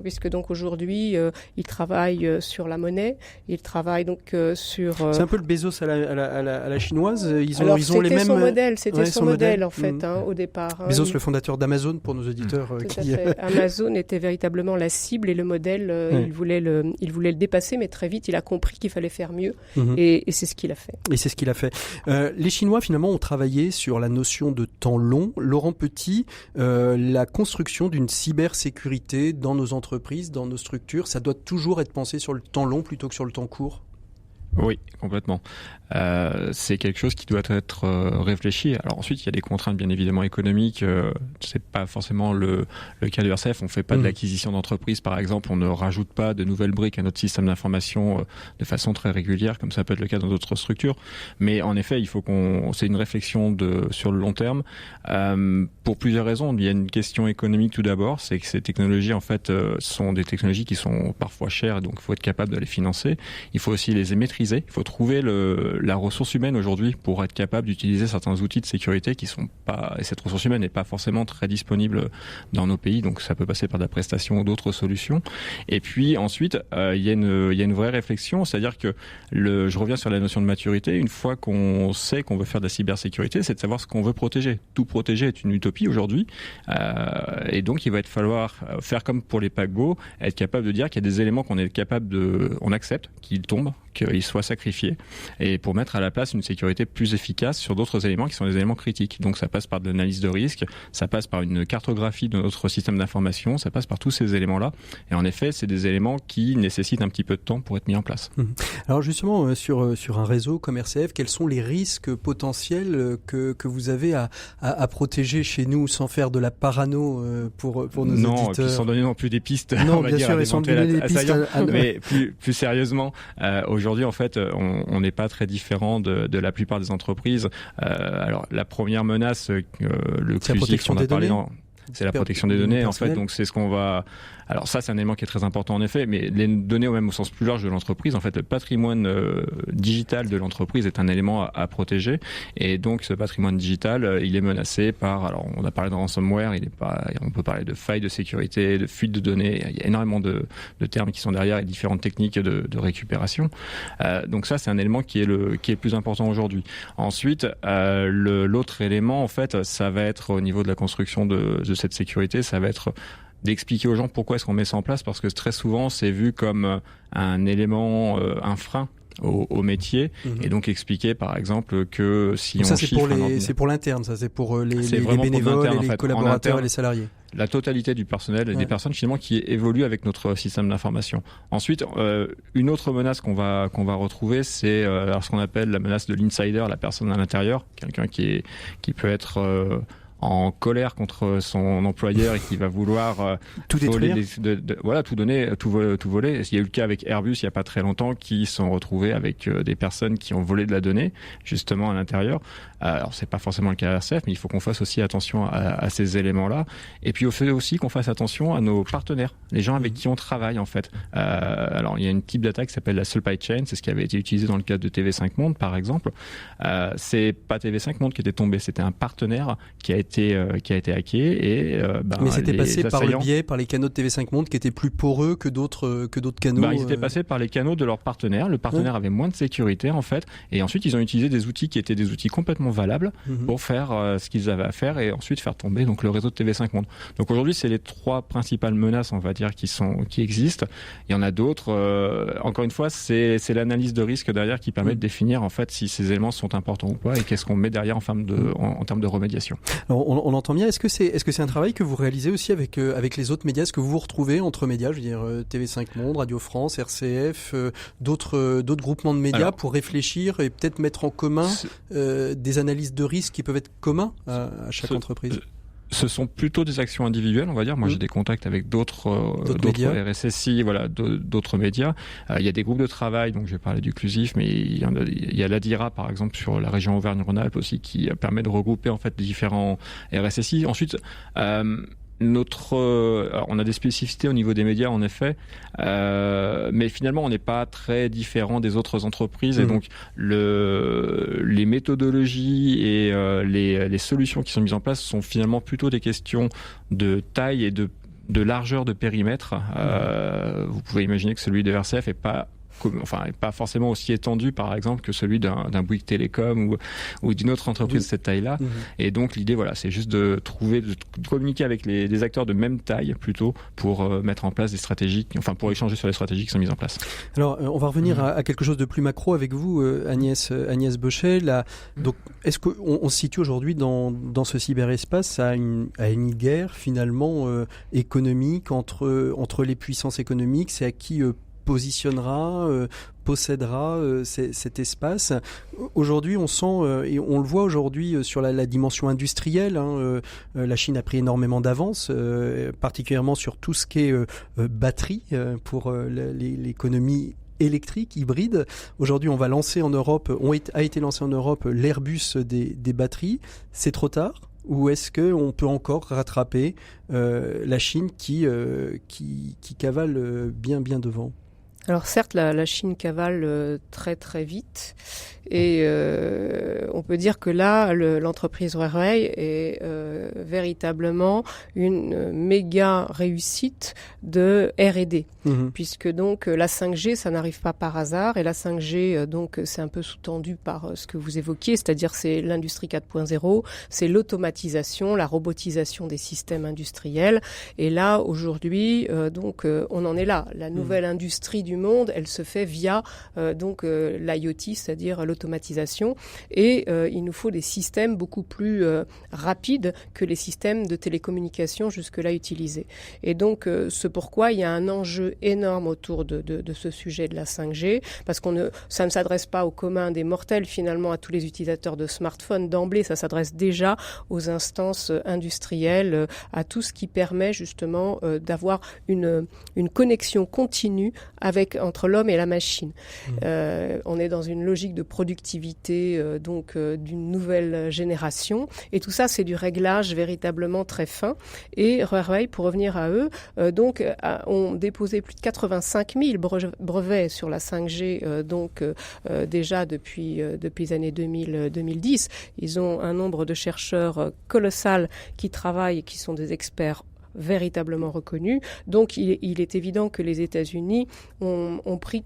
puisque donc aujourd'hui, il travaille sur la monnaie, il travaille donc sur... C'est un peu le Bezos à la chinoise, ils ont les mêmes... C'était son modèle en fait, au départ. Bezos, le fondateur d'Amazon, pour nos auditeurs. Tout à fait. Amazon était véritablement la cible et le modèle, il voulait le dépasser, mais très vite il a compris qu'il fallait faire mieux et c'est ce qu'il a fait. Et c'est ce qu'il a fait. Les Chinois finalement ont travaillé sur la notion de temps long. Laurent Petit, la construction d'une cybersécurité dans nos entreprises, dans nos structures, ça doit toujours être pensé sur le temps long plutôt que sur le temps court. Oui, complètement. C'est quelque chose qui doit être réfléchi. Alors ensuite, il y a des contraintes bien évidemment économiques. C'est pas forcément le cas de RCF. On fait pas de l'acquisition d'entreprise, par exemple. On ne rajoute pas de nouvelles briques à notre système d'information de façon très régulière, comme ça peut être le cas dans d'autres structures. Mais en effet, il faut c'est une réflexion sur le long terme. Pour plusieurs raisons. Il y a une question économique tout d'abord. C'est que ces technologies, en fait, sont des technologies qui sont parfois chères, donc il faut être capable de les financer. Il faut aussi les maîtriser. Il faut trouver la ressource humaine aujourd'hui pour être capable d'utiliser certains outils de sécurité qui sont pas, et cette ressource humaine n'est pas forcément très disponible dans nos pays, donc ça peut passer par de la prestation ou d'autres solutions. Et puis ensuite, il y a une vraie réflexion, c'est-à-dire que je reviens sur la notion de maturité. Une fois qu'on sait qu'on veut faire de la cybersécurité, c'est de savoir ce qu'on veut protéger. Tout protéger est une utopie aujourd'hui, et donc il va falloir faire comme pour les paquebots, être capable de dire qu'il y a des éléments on accepte qu'ils tombent, qu'ils soient sacrifiés, et pour mettre à la place une sécurité plus efficace sur d'autres éléments qui sont des éléments critiques. Donc ça passe par de l'analyse de risque, ça passe par une cartographie de notre système d'information, ça passe par tous ces éléments-là. Et en effet, c'est des éléments qui nécessitent un petit peu de temps pour être mis en place. Alors justement, sur un réseau comme RCF, quels sont les risques potentiels que vous avez à protéger chez nous sans faire de la parano pour nos auditeurs? Non, et puis sans donner non plus des pistes. Non, bien sûr, ils sont donner des pistes. Mais plus sérieusement, aujourd'hui, en fait, on n'est pas très différent de la plupart des entreprises. Alors, la première menace, le CUSIX, on a parlé, c'est la protection des données, en fait. Donc, c'est ce qu'on va... Alors ça, c'est un élément qui est très important en effet, mais les données au sens plus large de l'entreprise, en fait, le patrimoine digital de l'entreprise est un élément à protéger, et donc ce patrimoine digital, il est menacé par, alors on a parlé de ransomware, on peut parler de failles de sécurité, de fuite de données, il y a énormément de termes qui sont derrière et différentes techniques de récupération. Donc ça, c'est un élément qui est le plus important aujourd'hui. Ensuite, l'autre élément, en fait, ça va être au niveau de la construction de cette sécurité, ça va être d'expliquer aux gens pourquoi est-ce qu'on met ça en place, parce que très souvent c'est vu comme un élément, un frein au métier, et donc expliquer par exemple que si donc on ça c'est pour l'interne, ça c'est pour les bénévoles, et les collaborateurs et les salariés. La totalité du personnel et des personnes finalement qui évoluent avec notre système d'information. Ensuite, une autre menace qu'on va retrouver, c'est ce qu'on appelle la menace de l'insider, la personne à l'intérieur, quelqu'un qui peut être en colère contre son employeur et qui va vouloir tout détruire, tout donner, tout voler. Il y a eu le cas avec Airbus il n'y a pas très longtemps, qui sont retrouvés avec des personnes qui ont volé de la donnée justement à l'intérieur. Alors c'est pas forcément le cas à RCF, mais il faut qu'on fasse aussi attention à ces éléments-là. Et puis il faut aussi qu'on fasse attention à nos partenaires, les gens avec qui on travaille en fait. Alors il y a une type d'attaque qui s'appelle la supply chain, c'est ce qui avait été utilisé dans le cadre de TV5 Monde par exemple. C'est pas TV5 Monde qui était tombé, c'était un partenaire qui a été hacké et mais c'était passé par le biais, par les canaux de TV5 Monde qui étaient plus poreux que d'autres canaux. Ils étaient passés par les canaux de leurs partenaires. Le partenaire avait moins de sécurité en fait, et ensuite ils ont utilisé des outils qui étaient des outils complètement valables pour faire ce qu'ils avaient à faire et ensuite faire tomber donc le réseau de TV5 Monde. Donc aujourd'hui, c'est les 3 principales menaces, on va dire, qui existent. Il y en a d'autres. Encore une fois, c'est l'analyse de risque derrière qui permet de définir en fait si ces éléments sont importants ou pas et qu'est-ce qu'on met derrière en termes de remédiation. Alors, on entend bien. Est-ce que c'est un travail que vous réalisez aussi avec les autres médias? Est-ce que vous vous retrouvez entre médias, je veux dire TV5 Monde, Radio France, RCF, d'autres groupements de médias pour réfléchir et peut-être mettre en commun des analyses de risque qui peuvent être communs à chaque entreprise? Ce sont plutôt des actions individuelles, on va dire. Moi, j'ai des contacts avec d'autres RSSI, voilà, d'autres médias. Il y a des groupes de travail, donc je vais parler du Clusif, mais il y a l'ADIRA, par exemple, sur la région Auvergne-Rhône-Alpes aussi, qui permet de regrouper en fait différents RSSI. Ensuite, on a des spécificités au niveau des médias en effet, mais finalement on n'est pas très différent des autres entreprises et donc les méthodologies et les solutions qui sont mises en place sont finalement plutôt des questions de taille et de largeur de périmètre. Vous pouvez imaginer que celui de RCF est pas forcément aussi étendu par exemple que celui d'un Bouygues Télécom ou d'une autre entreprise de cette taille-là. Et donc l'idée, voilà, c'est juste de communiquer avec des acteurs de même taille plutôt pour mettre en place des stratégies, pour échanger sur les stratégies qui sont mises en place. Alors on va revenir à quelque chose de plus macro avec vous, Agnès Bochet. Donc est-ce qu'on se situe aujourd'hui dans ce cyberespace à une guerre finalement économique entre les puissances économiques? C'est à qui positionnera, possédera cet espace. Aujourd'hui, on sent, et on le voit aujourd'hui sur la dimension industrielle, la Chine a pris énormément d'avance, particulièrement sur tout ce qui est batterie pour l'économie électrique, hybride. Aujourd'hui, on va lancer en Europe, a été lancé en Europe l'Airbus des batteries. C'est trop tard? Ou est-ce qu'on peut encore rattraper la Chine qui cavale bien devant? Alors certes, la Chine cavale très très vite et on peut dire que là, l'entreprise Huawei est véritablement une méga réussite de R&D, puisque donc la 5G, ça n'arrive pas par hasard, et la 5G, donc c'est un peu sous-tendu par ce que vous évoquiez, c'est-à-dire c'est l'industrie 4.0, c'est l'automatisation, la robotisation des systèmes industriels, et là aujourd'hui, on en est là. La nouvelle industrie du monde, elle se fait via l'IoT, c'est-à-dire l'automatisation, et il nous faut des systèmes beaucoup plus rapides que les systèmes de télécommunication jusque-là utilisés. Et donc c'est pourquoi il y a un enjeu énorme autour de ce sujet de la 5G, parce ça ne s'adresse pas au commun des mortels, finalement à tous les utilisateurs de smartphones d'emblée, ça s'adresse déjà aux instances industrielles, à tout ce qui permet justement d'avoir une connexion continue entre l'homme et la machine. On est dans une logique de productivité d'une nouvelle génération, et tout ça c'est du réglage véritablement très fin. Et Huawei, pour revenir à eux, ont déposé plus de 85 000 brevets sur la 5G déjà depuis les années 2010. Ils ont un nombre de chercheurs colossal qui travaillent et qui sont des experts véritablement reconnus. Donc il est évident que les États-Unis ont pris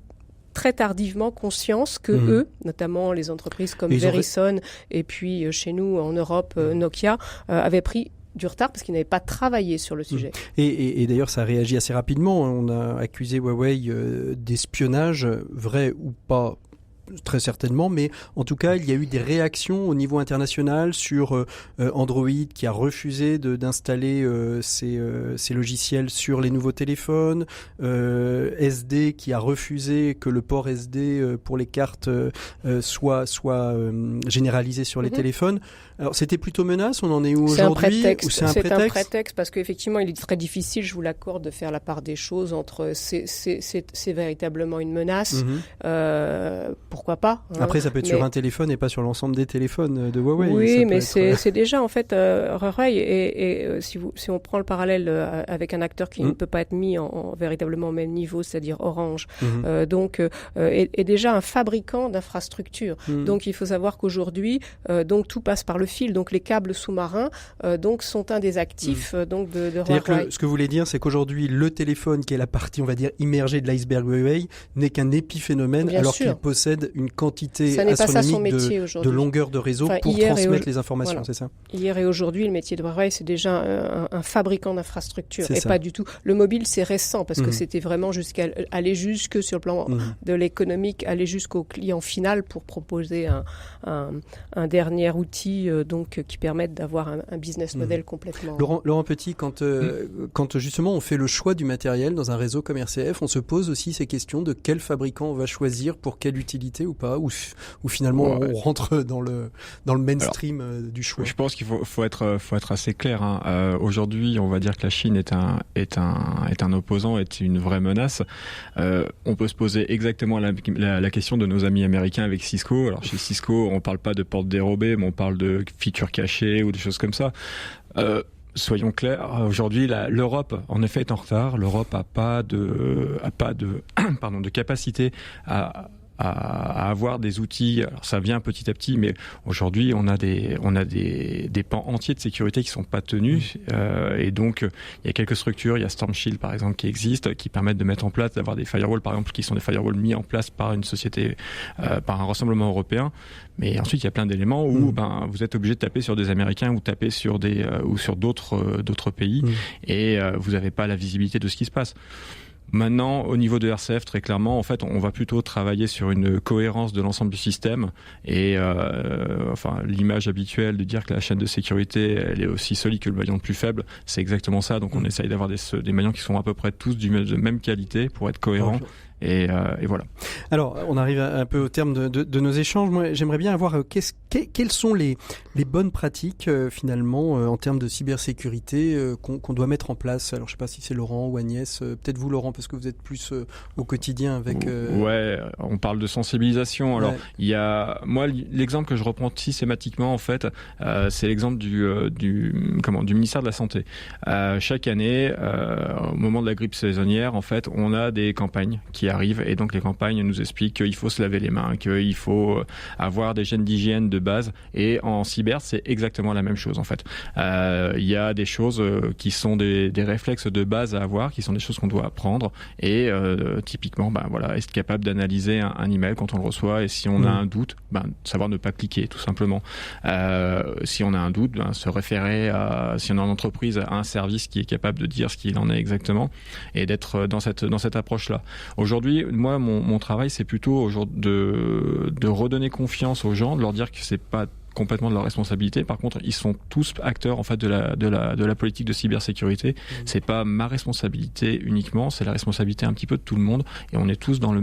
très tardivement conscience que eux, notamment les entreprises comme Verizon et puis chez nous en Europe Nokia, avaient pris du retard parce qu'ils n'avaient pas travaillé sur le sujet. Et d'ailleurs, ça a réagi assez rapidement. On a accusé Huawei d'espionnage, vrai ou pas, très certainement, mais en tout cas, il y a eu des réactions au niveau international sur Android qui a refusé d'installer ses logiciels sur les nouveaux téléphones, SD qui a refusé que le port SD pour les cartes soit généralisé sur les téléphones. Alors, c'était plutôt menace, on en est où aujourd'hui? C'est un prétexte parce qu'effectivement, il est très difficile, je vous l'accorde, de faire la part des choses entre c'est véritablement une menace. Pourquoi pas, hein. Après, ça peut être sur un téléphone et pas sur l'ensemble des téléphones de Huawei. Oui, mais c'est déjà, en fait, Huawei, et si on prend le parallèle avec un acteur qui ne peut pas être mis véritablement au même niveau, c'est-à-dire Orange, est déjà un fabricant d'infrastructures. Donc, il faut savoir qu'aujourd'hui, tout passe par le fil, donc les câbles sous-marins, donc sont un des actifs donc de C'est-à-dire Huawei. que ce que vous voulez dire, c'est qu'aujourd'hui, le téléphone, qui est la partie, on va dire, immergée de l'iceberg Huawei, n'est qu'un épiphénomène, Bien alors sûr. qu'il possède une quantité Ça n'est pas ça son astronomique métier de aujourd'hui. longueur de réseau Enfin, pour hier et transmettre au- les informations, voilà. c'est ça? Hier et aujourd'hui, le métier de Huawei, c'est déjà un fabricant d'infrastructures. C'est Et ça. pas du tout. Le mobile, c'est récent parce que Mhm. c'était vraiment aller jusque sur le plan de l'économique, aller jusqu'au client final pour proposer un dernier outil donc qui permette d'avoir un business model complètement. Laurent Petit, quand justement on fait le choix du matériel dans un réseau comme RCF, on se pose aussi ces questions de quel fabricant on va choisir pour quelle utilité ou pas, ou finalement on rentre dans le mainstream du choix. Je pense qu'il faut être assez clair. Hein. Aujourd'hui, on va dire que la Chine est un opposant, est une vraie menace. On peut se poser exactement la question de nos amis américains avec Cisco. Alors chez Cisco, on parle pas de portes dérobées, mais on parle de features cachées ou des choses comme ça. Soyons clairs, aujourd'hui, l'Europe, en effet, est en retard. L'Europe a pas de capacité à avoir des outils. Alors ça vient petit à petit, mais aujourd'hui on a des pans entiers de sécurité qui sont pas tenus, et donc il y a quelques structures, il y a Storm Shield par exemple qui existent, qui permettent de mettre en place, d'avoir des firewalls par exemple qui sont des firewalls mis en place par une société, par un rassemblement européen. Mais ensuite il y a plein d'éléments où vous êtes obligé de taper sur des Américains ou taper sur ou sur d'autres pays, et vous n'avez pas la visibilité de ce qui se passe. Maintenant, au niveau de RCF, très clairement, en fait, on va plutôt travailler sur une cohérence de l'ensemble du système, et l'image habituelle de dire que la chaîne de sécurité, elle est aussi solide que le maillon le plus faible, c'est exactement ça. Donc, on essaye d'avoir des maillons qui sont à peu près tous de même qualité pour être cohérents. Et voilà. Alors, on arrive un peu au terme de nos échanges. Moi, j'aimerais bien avoir quelles sont les bonnes pratiques finalement en termes de cybersécurité qu'on doit mettre en place. Alors, je sais pas si c'est Laurent ou Agnès. Peut-être vous, Laurent, parce que vous êtes plus au quotidien avec. Ouais, on parle de sensibilisation. Alors, ouais. il y a l'exemple que je reprends systématiquement en fait, c'est l'exemple du ministère de la Santé. Chaque année, au moment de la grippe saisonnière, en fait, on a des campagnes qui arrivent, et donc les campagnes nous expliquent qu'il faut se laver les mains, qu'il faut avoir des gènes d'hygiène de base, et en cyber c'est exactement la même chose en fait. Il y a des choses qui sont des réflexes de base à avoir, qui sont des choses qu'on doit apprendre, et typiquement être capable d'analyser un email quand on le reçoit, et si on a un doute, savoir ne pas cliquer tout simplement. Si on a un doute, se référer si on est en entreprise, à un service qui est capable de dire ce qu'il en est exactement, et d'être dans cette approche là. Aujourd'hui, moi, mon travail, c'est plutôt de redonner confiance aux gens, de leur dire que c'est pas complètement de leur responsabilité. Par contre, ils sont tous acteurs en fait de la politique de cybersécurité. C'est pas ma responsabilité uniquement, c'est la responsabilité un petit peu de tout le monde, et on est tous dans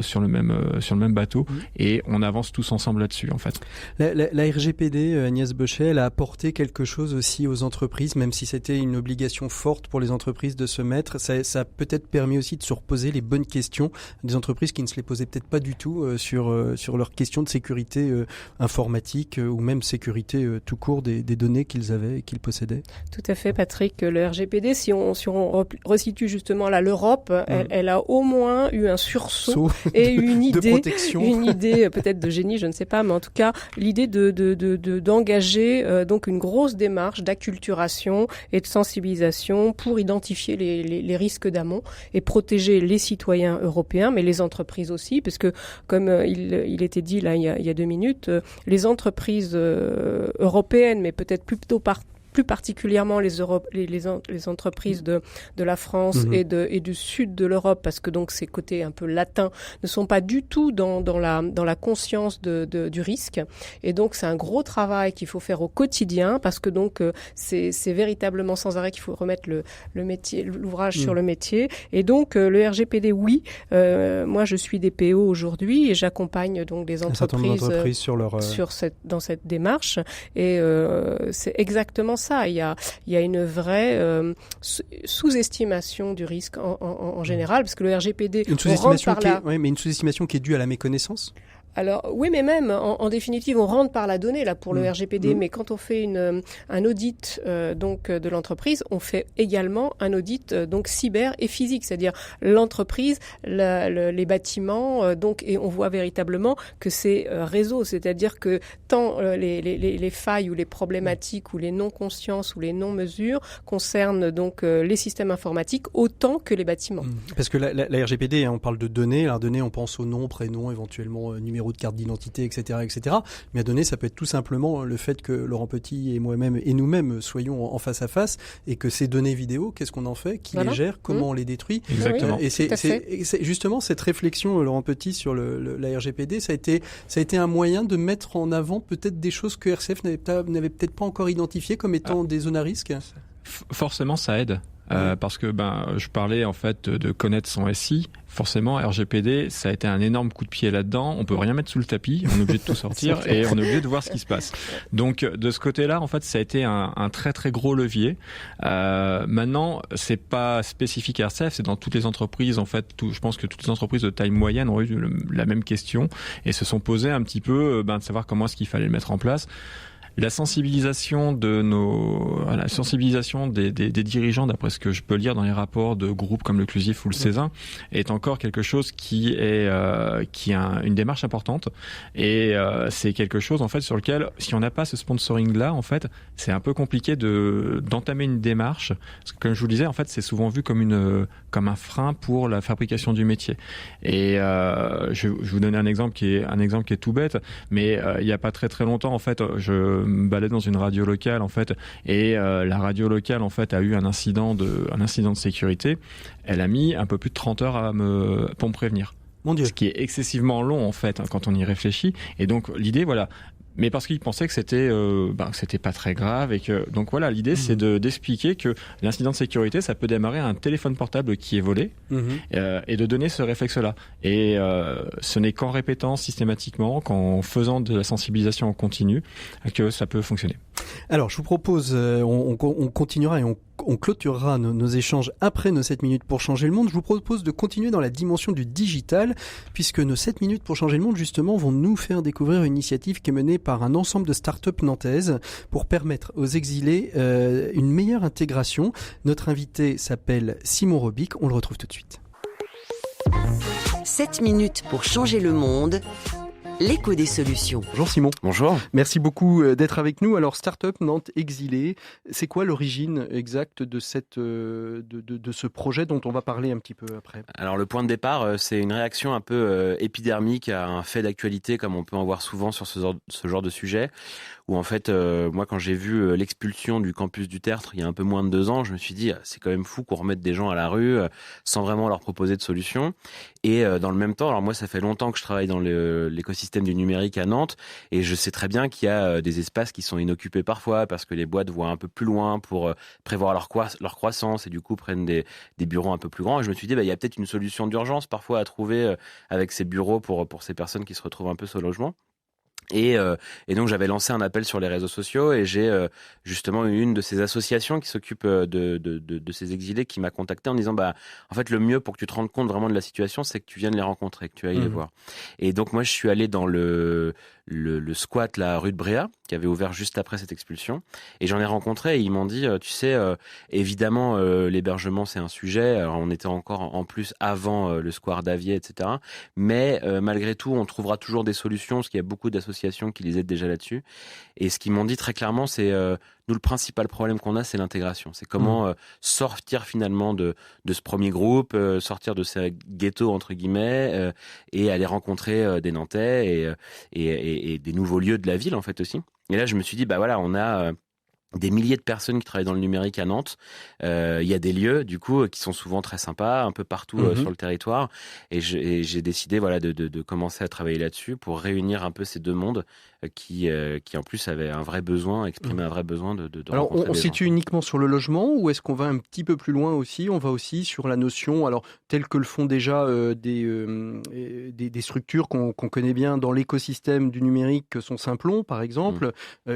sur le même bateau, et on avance tous ensemble là-dessus en fait. La RGPD, Agnès Bochet, elle a apporté quelque chose aussi aux entreprises, même si c'était une obligation forte pour les entreprises de se mettre. Ça a peut-être permis aussi de se reposer les bonnes questions des entreprises qui ne se les posaient peut-être pas du tout sur leurs questions de sécurité informatique, ou même sécurité tout court des données qu'ils avaient et qu'ils possédaient. Tout à fait, Patrick. Le RGPD, si on resitue justement là l'Europe, elle a au moins eu un sursaut et une idée peut-être de génie, je ne sais pas, mais en tout cas l'idée d'engager donc une grosse démarche d'acculturation et de sensibilisation pour identifier les risques d'amont et protéger les citoyens européens, mais les entreprises aussi, parce que comme il était dit là il y a 2 minutes, les entreprises européennes, mais peut-être plutôt plus particulièrement les entreprises de la France et du sud de l'Europe, parce que donc ces côtés un peu latins ne sont pas du tout dans la conscience du risque, et donc c'est un gros travail qu'il faut faire au quotidien, parce que donc c'est véritablement sans arrêt qu'il faut remettre l'ouvrage sur le métier, et donc le RGPD, oui, moi je suis DPO aujourd'hui et j'accompagne donc des entreprises dans cette démarche, et c'est exactement ça. Il y a une vraie sous-estimation du risque en général, parce que le RGPD, mais une sous-estimation qui est due à la méconnaissance. Alors oui, mais même en définitive, on rentre par la donnée là pour le RGPD, mais quand on fait un audit de l'entreprise, on fait également un audit donc cyber et physique, c'est-à-dire l'entreprise, les bâtiments, et on voit véritablement que c'est réseau, c'est-à-dire que tant les failles ou les problématiques ou les non-consciences ou les non-mesures concernent donc les systèmes informatiques autant que les bâtiments. Parce que la RGPD, on parle de données. Alors données, on pense au nom, prénom, éventuellement numéro de carte d'identité, etc., etc. Mais à données, ça peut être tout simplement le fait que Laurent Petit et moi-même et nous-mêmes soyons en face à face et que ces données vidéo, qu'est-ce qu'on en fait, qui les gère, comment on les détruit. Exactement. Et c'est justement cette réflexion, Laurent Petit, sur la RGPD, ça a été un moyen de mettre en avant peut-être des choses que RCF n'avait peut-être pas encore identifiées comme étant des zones à risque. Forcément, ça aide. Parce que je parlais en fait de connaître son SI. Forcément, RGPD, ça a été un énorme coup de pied là-dedans. On peut rien mettre sous le tapis. On est obligé de tout sortir et on est obligé de voir ce qui se passe. Donc, de ce côté-là, en fait, ça a été un très très gros levier. Maintenant, c'est pas spécifique à RCF, c'est dans toutes les entreprises. En fait, je pense que toutes les entreprises de taille moyenne ont eu la même question et se sont posées un petit peu de savoir comment est-ce qu'il fallait le mettre en place. La sensibilisation des dirigeants, d'après ce que je peux lire dans les rapports de groupes comme le Clusif ou le Césin, est encore quelque chose qui a une démarche importante. Et c'est quelque chose en fait sur lequel, si on n'a pas ce sponsoring-là, en fait, c'est un peu compliqué d'entamer une démarche. Parce que comme je vous le disais, en fait, c'est souvent vu comme un frein pour la fabrication du métier. Et je vais vous donner un exemple qui est tout bête, mais il y a pas très très longtemps, en fait, je me balade dans une radio locale, en fait, et la radio locale, en fait, a eu un incident de sécurité. Elle a mis un peu plus de 30 heures pour me prévenir. Mon Dieu. Ce qui est excessivement long, en fait, quand on y réfléchit. Et donc, l'idée, voilà. Mais parce qu'ils pensaient que c'était pas très grave et que donc voilà, l'idée c'est d'expliquer que l'incident de sécurité ça peut démarrer à un téléphone portable qui est volé et de donner ce réflexe-là. Et ce n'est qu'en répétant systématiquement, qu'en faisant de la sensibilisation en continu que ça peut fonctionner. Alors je vous propose, on continuera et on clôturera nos échanges après nos 7 minutes pour changer le monde. Je vous propose de continuer dans la dimension du digital, puisque nos 7 minutes pour changer le monde, justement, vont nous faire découvrir une initiative qui est menée par un ensemble de start-up nantaises pour permettre aux exilés une meilleure intégration. Notre invité s'appelle Simon Robic, on le retrouve tout de suite. 7 minutes pour changer le monde. L'écho des solutions. Bonjour Simon. Bonjour. Merci beaucoup d'être avec nous. Alors, Startup Nantes Exilés, c'est quoi l'origine exacte de ce projet dont on va parler un petit peu après ? Alors, le point de départ, c'est une réaction un peu épidermique à un fait d'actualité, comme on peut en voir souvent sur ce genre de sujet, où en fait, moi, quand j'ai vu l'expulsion du campus du Tertre il y a un peu moins de 2 ans, je me suis dit, c'est quand même fou qu'on remette des gens à la rue sans vraiment leur proposer de solution. Et dans le même temps, alors moi, ça fait longtemps que je travaille dans l'écosystème du numérique à Nantes, et je sais très bien qu'il y a des espaces qui sont inoccupés parfois parce que les boîtes voient un peu plus loin pour prévoir leur croissance et du coup prennent des bureaux un peu plus grands. Et je me suis dit, il y a peut-être une solution d'urgence parfois à trouver avec ces bureaux pour ces personnes qui se retrouvent un peu sans logement. Et donc j'avais lancé un appel sur les réseaux sociaux et j'ai justement une de ces associations qui s'occupe de ces exilés qui m'a contacté en disant en fait le mieux pour que tu te rendes compte vraiment de la situation, c'est que tu viennes les rencontrer, que tu ailles les voir. Et donc moi je suis allé dans le squat, la rue de Bréa, qui avait ouvert juste après cette expulsion, et j'en ai rencontré et ils m'ont dit tu sais évidemment l'hébergement c'est un sujet, alors on était encore en plus avant le square d'Avier, etc., mais malgré tout on trouvera toujours des solutions parce qu'il y a beaucoup d'associations qui les aident déjà là-dessus. Et ce qu'ils m'ont dit très clairement, c'est nous le principal problème qu'on a, c'est l'intégration. C'est comment sortir finalement de ce premier groupe, sortir de ces ghettos entre guillemets, et aller rencontrer des Nantais et des nouveaux lieux de la ville en fait aussi. Et là, je me suis dit on a des milliers de personnes qui travaillent dans le numérique à Nantes. Il y a des lieux, du coup, qui sont souvent très sympas, un peu partout sur le territoire. Et j'ai décidé, de commencer à travailler là-dessus pour réunir un peu ces deux mondes qui en plus avait un vrai besoin, exprimait un vrai besoin de Alors, rencontrer on des situe gens. uniquement sur le logement ou est-ce qu'on va un petit peu plus loin aussi? On va aussi sur la notion, alors telle que le font déjà des structures qu'on connaît bien dans l'écosystème du numérique, que sont Simplon par exemple,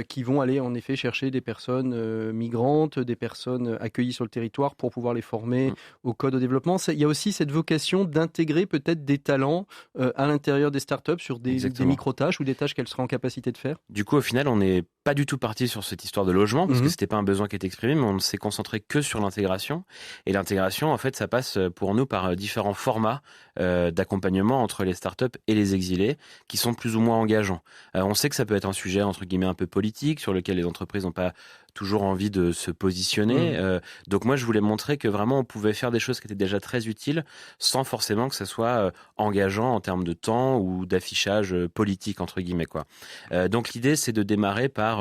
qui vont aller en effet chercher des personnes migrantes, des personnes accueillies sur le territoire pour pouvoir les former au code, au développement. Il y a aussi cette vocation d'intégrer peut-être des talents à l'intérieur des startups sur des micro-tâches ou des tâches qu'elles seraient en capacité de faire. Du coup, au final, on n'est pas du tout parti sur cette histoire de logement, parce que c'était pas un besoin qui était exprimé, mais on s'est concentré que sur l'intégration. Et l'intégration, en fait, ça passe pour nous par différents formats d'accompagnement entre les startups et les exilés, qui sont plus ou moins engageants. On sait que ça peut être un sujet, entre guillemets, un peu politique, sur lequel les entreprises n'ont pas toujours envie de se positionner. Donc moi, je voulais montrer que vraiment, on pouvait faire des choses qui étaient déjà très utiles, sans forcément que ça soit engageant en termes de temps ou d'affichage politique, entre guillemets, quoi. Donc l'idée, c'est de démarrer par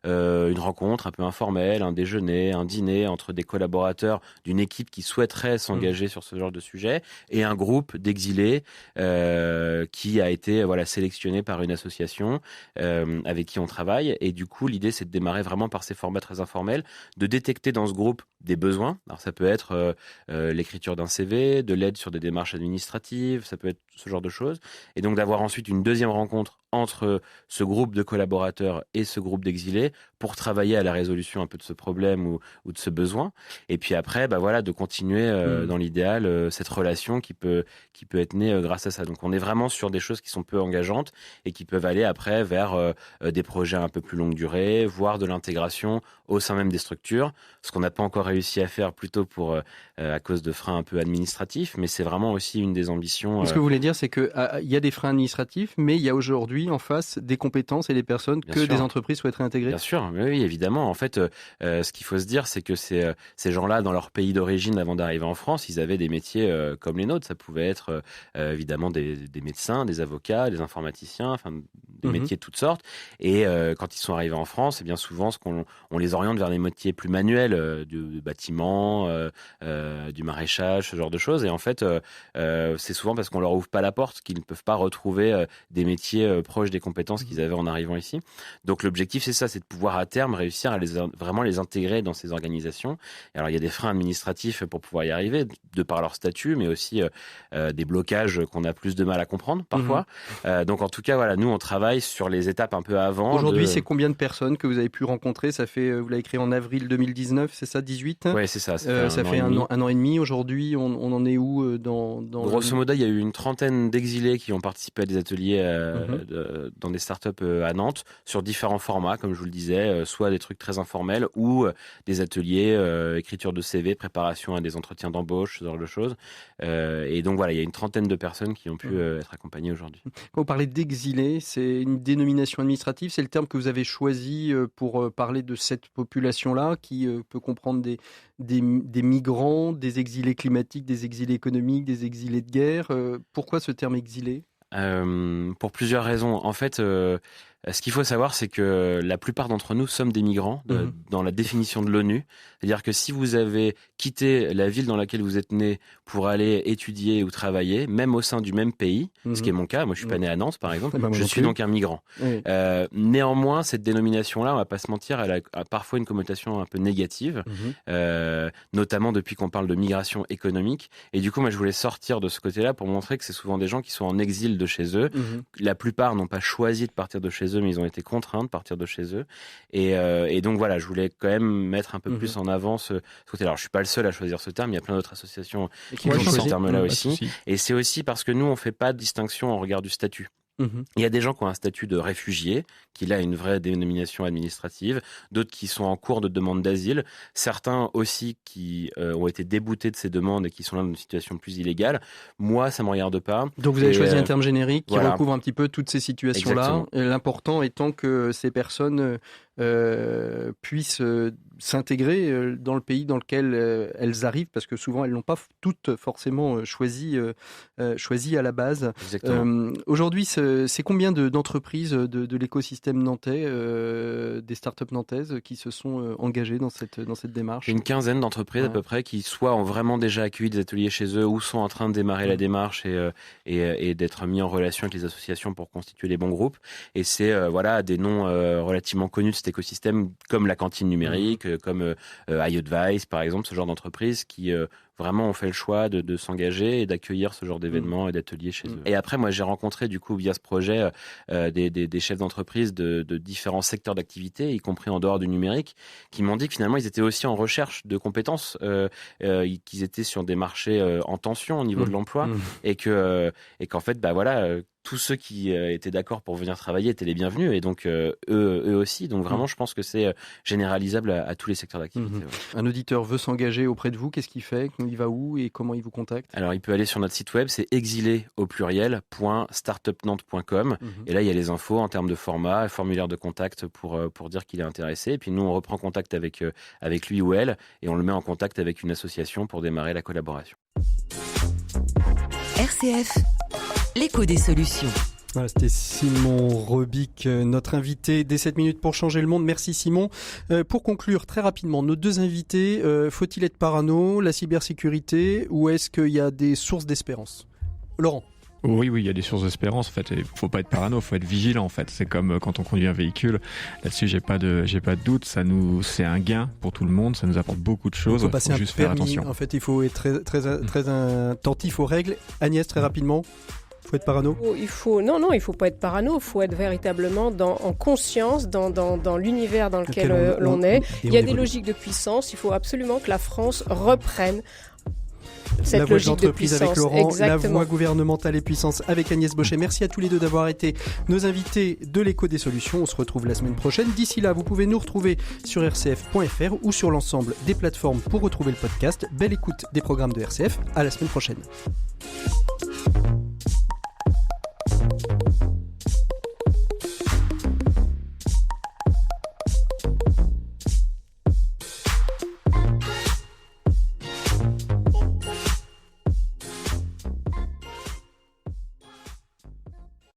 une rencontre un peu informelle, un déjeuner, un dîner entre des collaborateurs d'une équipe qui souhaiterait s'engager sur ce genre de sujet et un groupe d'exilés qui a été sélectionné par une association avec qui on travaille. Et du coup, l'idée, c'est de démarrer vraiment par ces formats très informels, de détecter dans ce groupe des besoins. Alors ça peut être l'écriture d'un CV, de l'aide sur des démarches administratives, ça peut être ce genre de choses. Et donc d'avoir ensuite une deuxième rencontre entre ce groupe de collaborateurs et ce groupe d'exilés pour travailler à la résolution un peu de ce problème ou de ce besoin. Et puis après, de continuer dans l'idéal cette relation qui peut être née grâce à ça. Donc on est vraiment sur des choses qui sont peu engageantes et qui peuvent aller après vers des projets un peu plus longue durée, voire de l'intégration au sein même des structures, ce qu'on n'a pas encore réussi à faire plutôt à cause de freins un peu administratifs, mais c'est vraiment aussi une des ambitions. Ce que vous voulez dire, c'est qu'il y a des freins administratifs, mais il y a aujourd'hui en face des compétences et des personnes des entreprises souhaiteraient intégrer. Bien sûr, oui, évidemment. En fait, ce qu'il faut se dire, c'est que ces gens-là, dans leur pays d'origine, avant d'arriver en France, ils avaient des métiers comme les nôtres. Ça pouvait être évidemment des médecins, des avocats, des informaticiens, enfin des métiers de toutes sortes. Et quand ils sont arrivés en France, et bien souvent, on les oriente vers des métiers plus manuels, du bâtiment, du maraîchage, ce genre de choses. Et en fait, c'est souvent parce qu'on leur ouvre pas la porte qu'ils ne peuvent pas retrouver des métiers proches des compétences qu'ils avaient en arrivant ici. Donc l'objectif, c'est ça, c'est de pouvoir à terme réussir à vraiment les intégrer dans ces organisations. Et alors il y a des freins administratifs pour pouvoir y arriver, de par leur statut, mais aussi des blocages qu'on a plus de mal à comprendre parfois. Donc en tout cas, nous on travaille sur les étapes un peu avant. Aujourd'hui, c'est combien de personnes que vous avez pu rencontrer? Ça fait, vous l'avez créé en avril 2019, c'est ça, 18? Oui, c'est ça. Ça fait un an et demi. Aujourd'hui, on en est où dans Grosso modo, il y a eu une trentaine d'exilés qui ont participé à des ateliers dans des startups à Nantes sur différents formats, comme je vous le disais, soit des trucs très informels ou des ateliers écriture de CV, préparation à des entretiens d'embauche, ce genre de choses. Et donc il y a une trentaine de personnes qui ont pu être accompagnées aujourd'hui. Quand vous parlez d'exilés, c'est une dénomination administrative, c'est le terme que vous avez choisi pour parler de cette population-là qui peut comprendre des migrants, des exilés climatiques, des exilés économiques, des exilés de guerre. Pourquoi ce terme exilé ? Pour plusieurs raisons. En fait, ce qu'il faut savoir, c'est que la plupart d'entre nous sommes des migrants dans la définition de l'ONU. C'est-à-dire que si vous avez quitté la ville dans laquelle vous êtes né pour aller étudier ou travailler, même au sein du même pays, ce qui est mon cas, moi je suis pas né à Nantes par exemple, je suis donc un migrant. Néanmoins, cette dénomination-là, on va pas se mentir, elle a parfois une connotation un peu négative, notamment depuis qu'on parle de migration économique. Et du coup, moi je voulais sortir de ce côté-là pour montrer que c'est souvent des gens qui sont en exil de chez eux. La plupart n'ont pas choisi de partir de chez eux, mais ils ont été contraints de partir de chez eux. Et donc voilà, je voulais quand même mettre un peu plus en avant ce côté. Alors je suis pas le seul à choisir ce terme, il y a plein d'autres associations qui ont ce terme-là aussi. Et c'est aussi parce que nous, on fait pas de distinction en regard du statut. Il y a des gens qui ont un statut de réfugié, qui là a une vraie dénomination administrative, d'autres qui sont en cours de demande d'asile, certains aussi qui ont été déboutés de ces demandes et qui sont là dans une situation plus illégale. Moi, ça ne me regarde pas. Donc vous avez choisi un terme générique qui recouvre un petit peu toutes ces situations-là. L'important étant que ces personnes puissent s'intégrer dans le pays dans lequel elles arrivent, parce que souvent elles n'ont pas toutes forcément choisi à la base. Aujourd'hui, c'est combien d'entreprises de l'écosystème nantais, des startups nantaises qui se sont engagées dans cette démarche? Une quinzaine d'entreprises à peu près qui soit ont vraiment déjà accueilli des ateliers chez eux ou sont en train de démarrer la démarche et d'être mis en relation avec les associations pour constituer les bons groupes. Et c'est des noms relativement connus de cet écosystème, comme la cantine numérique, comme iAdvice par exemple, ce genre d'entreprise qui vraiment ont fait le choix de s'engager et d'accueillir ce genre d'événements et d'ateliers chez eux. Et après, moi, j'ai rencontré du coup via ce projet des chefs d'entreprise de différents secteurs d'activité, y compris en dehors du numérique, qui m'ont dit que finalement ils étaient aussi en recherche de compétences, qu'ils étaient sur des marchés en tension au niveau de l'emploi, et qu'en fait, tous ceux qui étaient d'accord pour venir travailler étaient les bienvenus, et donc eux aussi. Donc vraiment, je pense que c'est généralisable à tous les secteurs d'activité. Un auditeur veut s'engager auprès de vous, qu'est-ce qu'il fait? Il va où et comment il vous contacte? Alors, il peut aller sur notre site web, c'est exilé.startupnantes.com. Et là, il y a les infos en termes de format, formulaire de contact pour dire qu'il est intéressé. Et puis nous, on reprend contact avec lui ou elle, et on le met en contact avec une association pour démarrer la collaboration. RCF, l'écho des solutions. Voilà, c'était Simon Robic, notre invité des 7 minutes pour changer le monde. Merci Simon. Pour conclure très rapidement, nos deux invités, faut-il être parano, la cybersécurité, ou est-ce qu'il y a des sources d'espérance? Laurent? Oui, il y a des sources d'espérance. En fait, il faut pas être parano, faut être vigilant. En fait, c'est comme quand on conduit un véhicule. Là-dessus, j'ai pas de doute. C'est un gain pour tout le monde. Ça nous apporte beaucoup de choses. Il faut passer juste faire attention. En fait, il faut être très attentif aux règles. Agnès, très rapidement. Faut être parano? Il faut pas être parano. Il faut être véritablement en conscience dans l'univers dans lequel l'on est. Il y a des logiques de puissance. Il faut absolument que la France reprenne cette la voie logique de l'entreprise avec Laurent, exactement. La voie gouvernementale et puissance avec Agnès Bauchet. Merci à tous les deux d'avoir été nos invités de l'écho des solutions. On se retrouve la semaine prochaine. D'ici là, vous pouvez nous retrouver sur rcf.fr ou sur l'ensemble des plateformes pour retrouver le podcast. Belle écoute des programmes de RCF. À la semaine prochaine.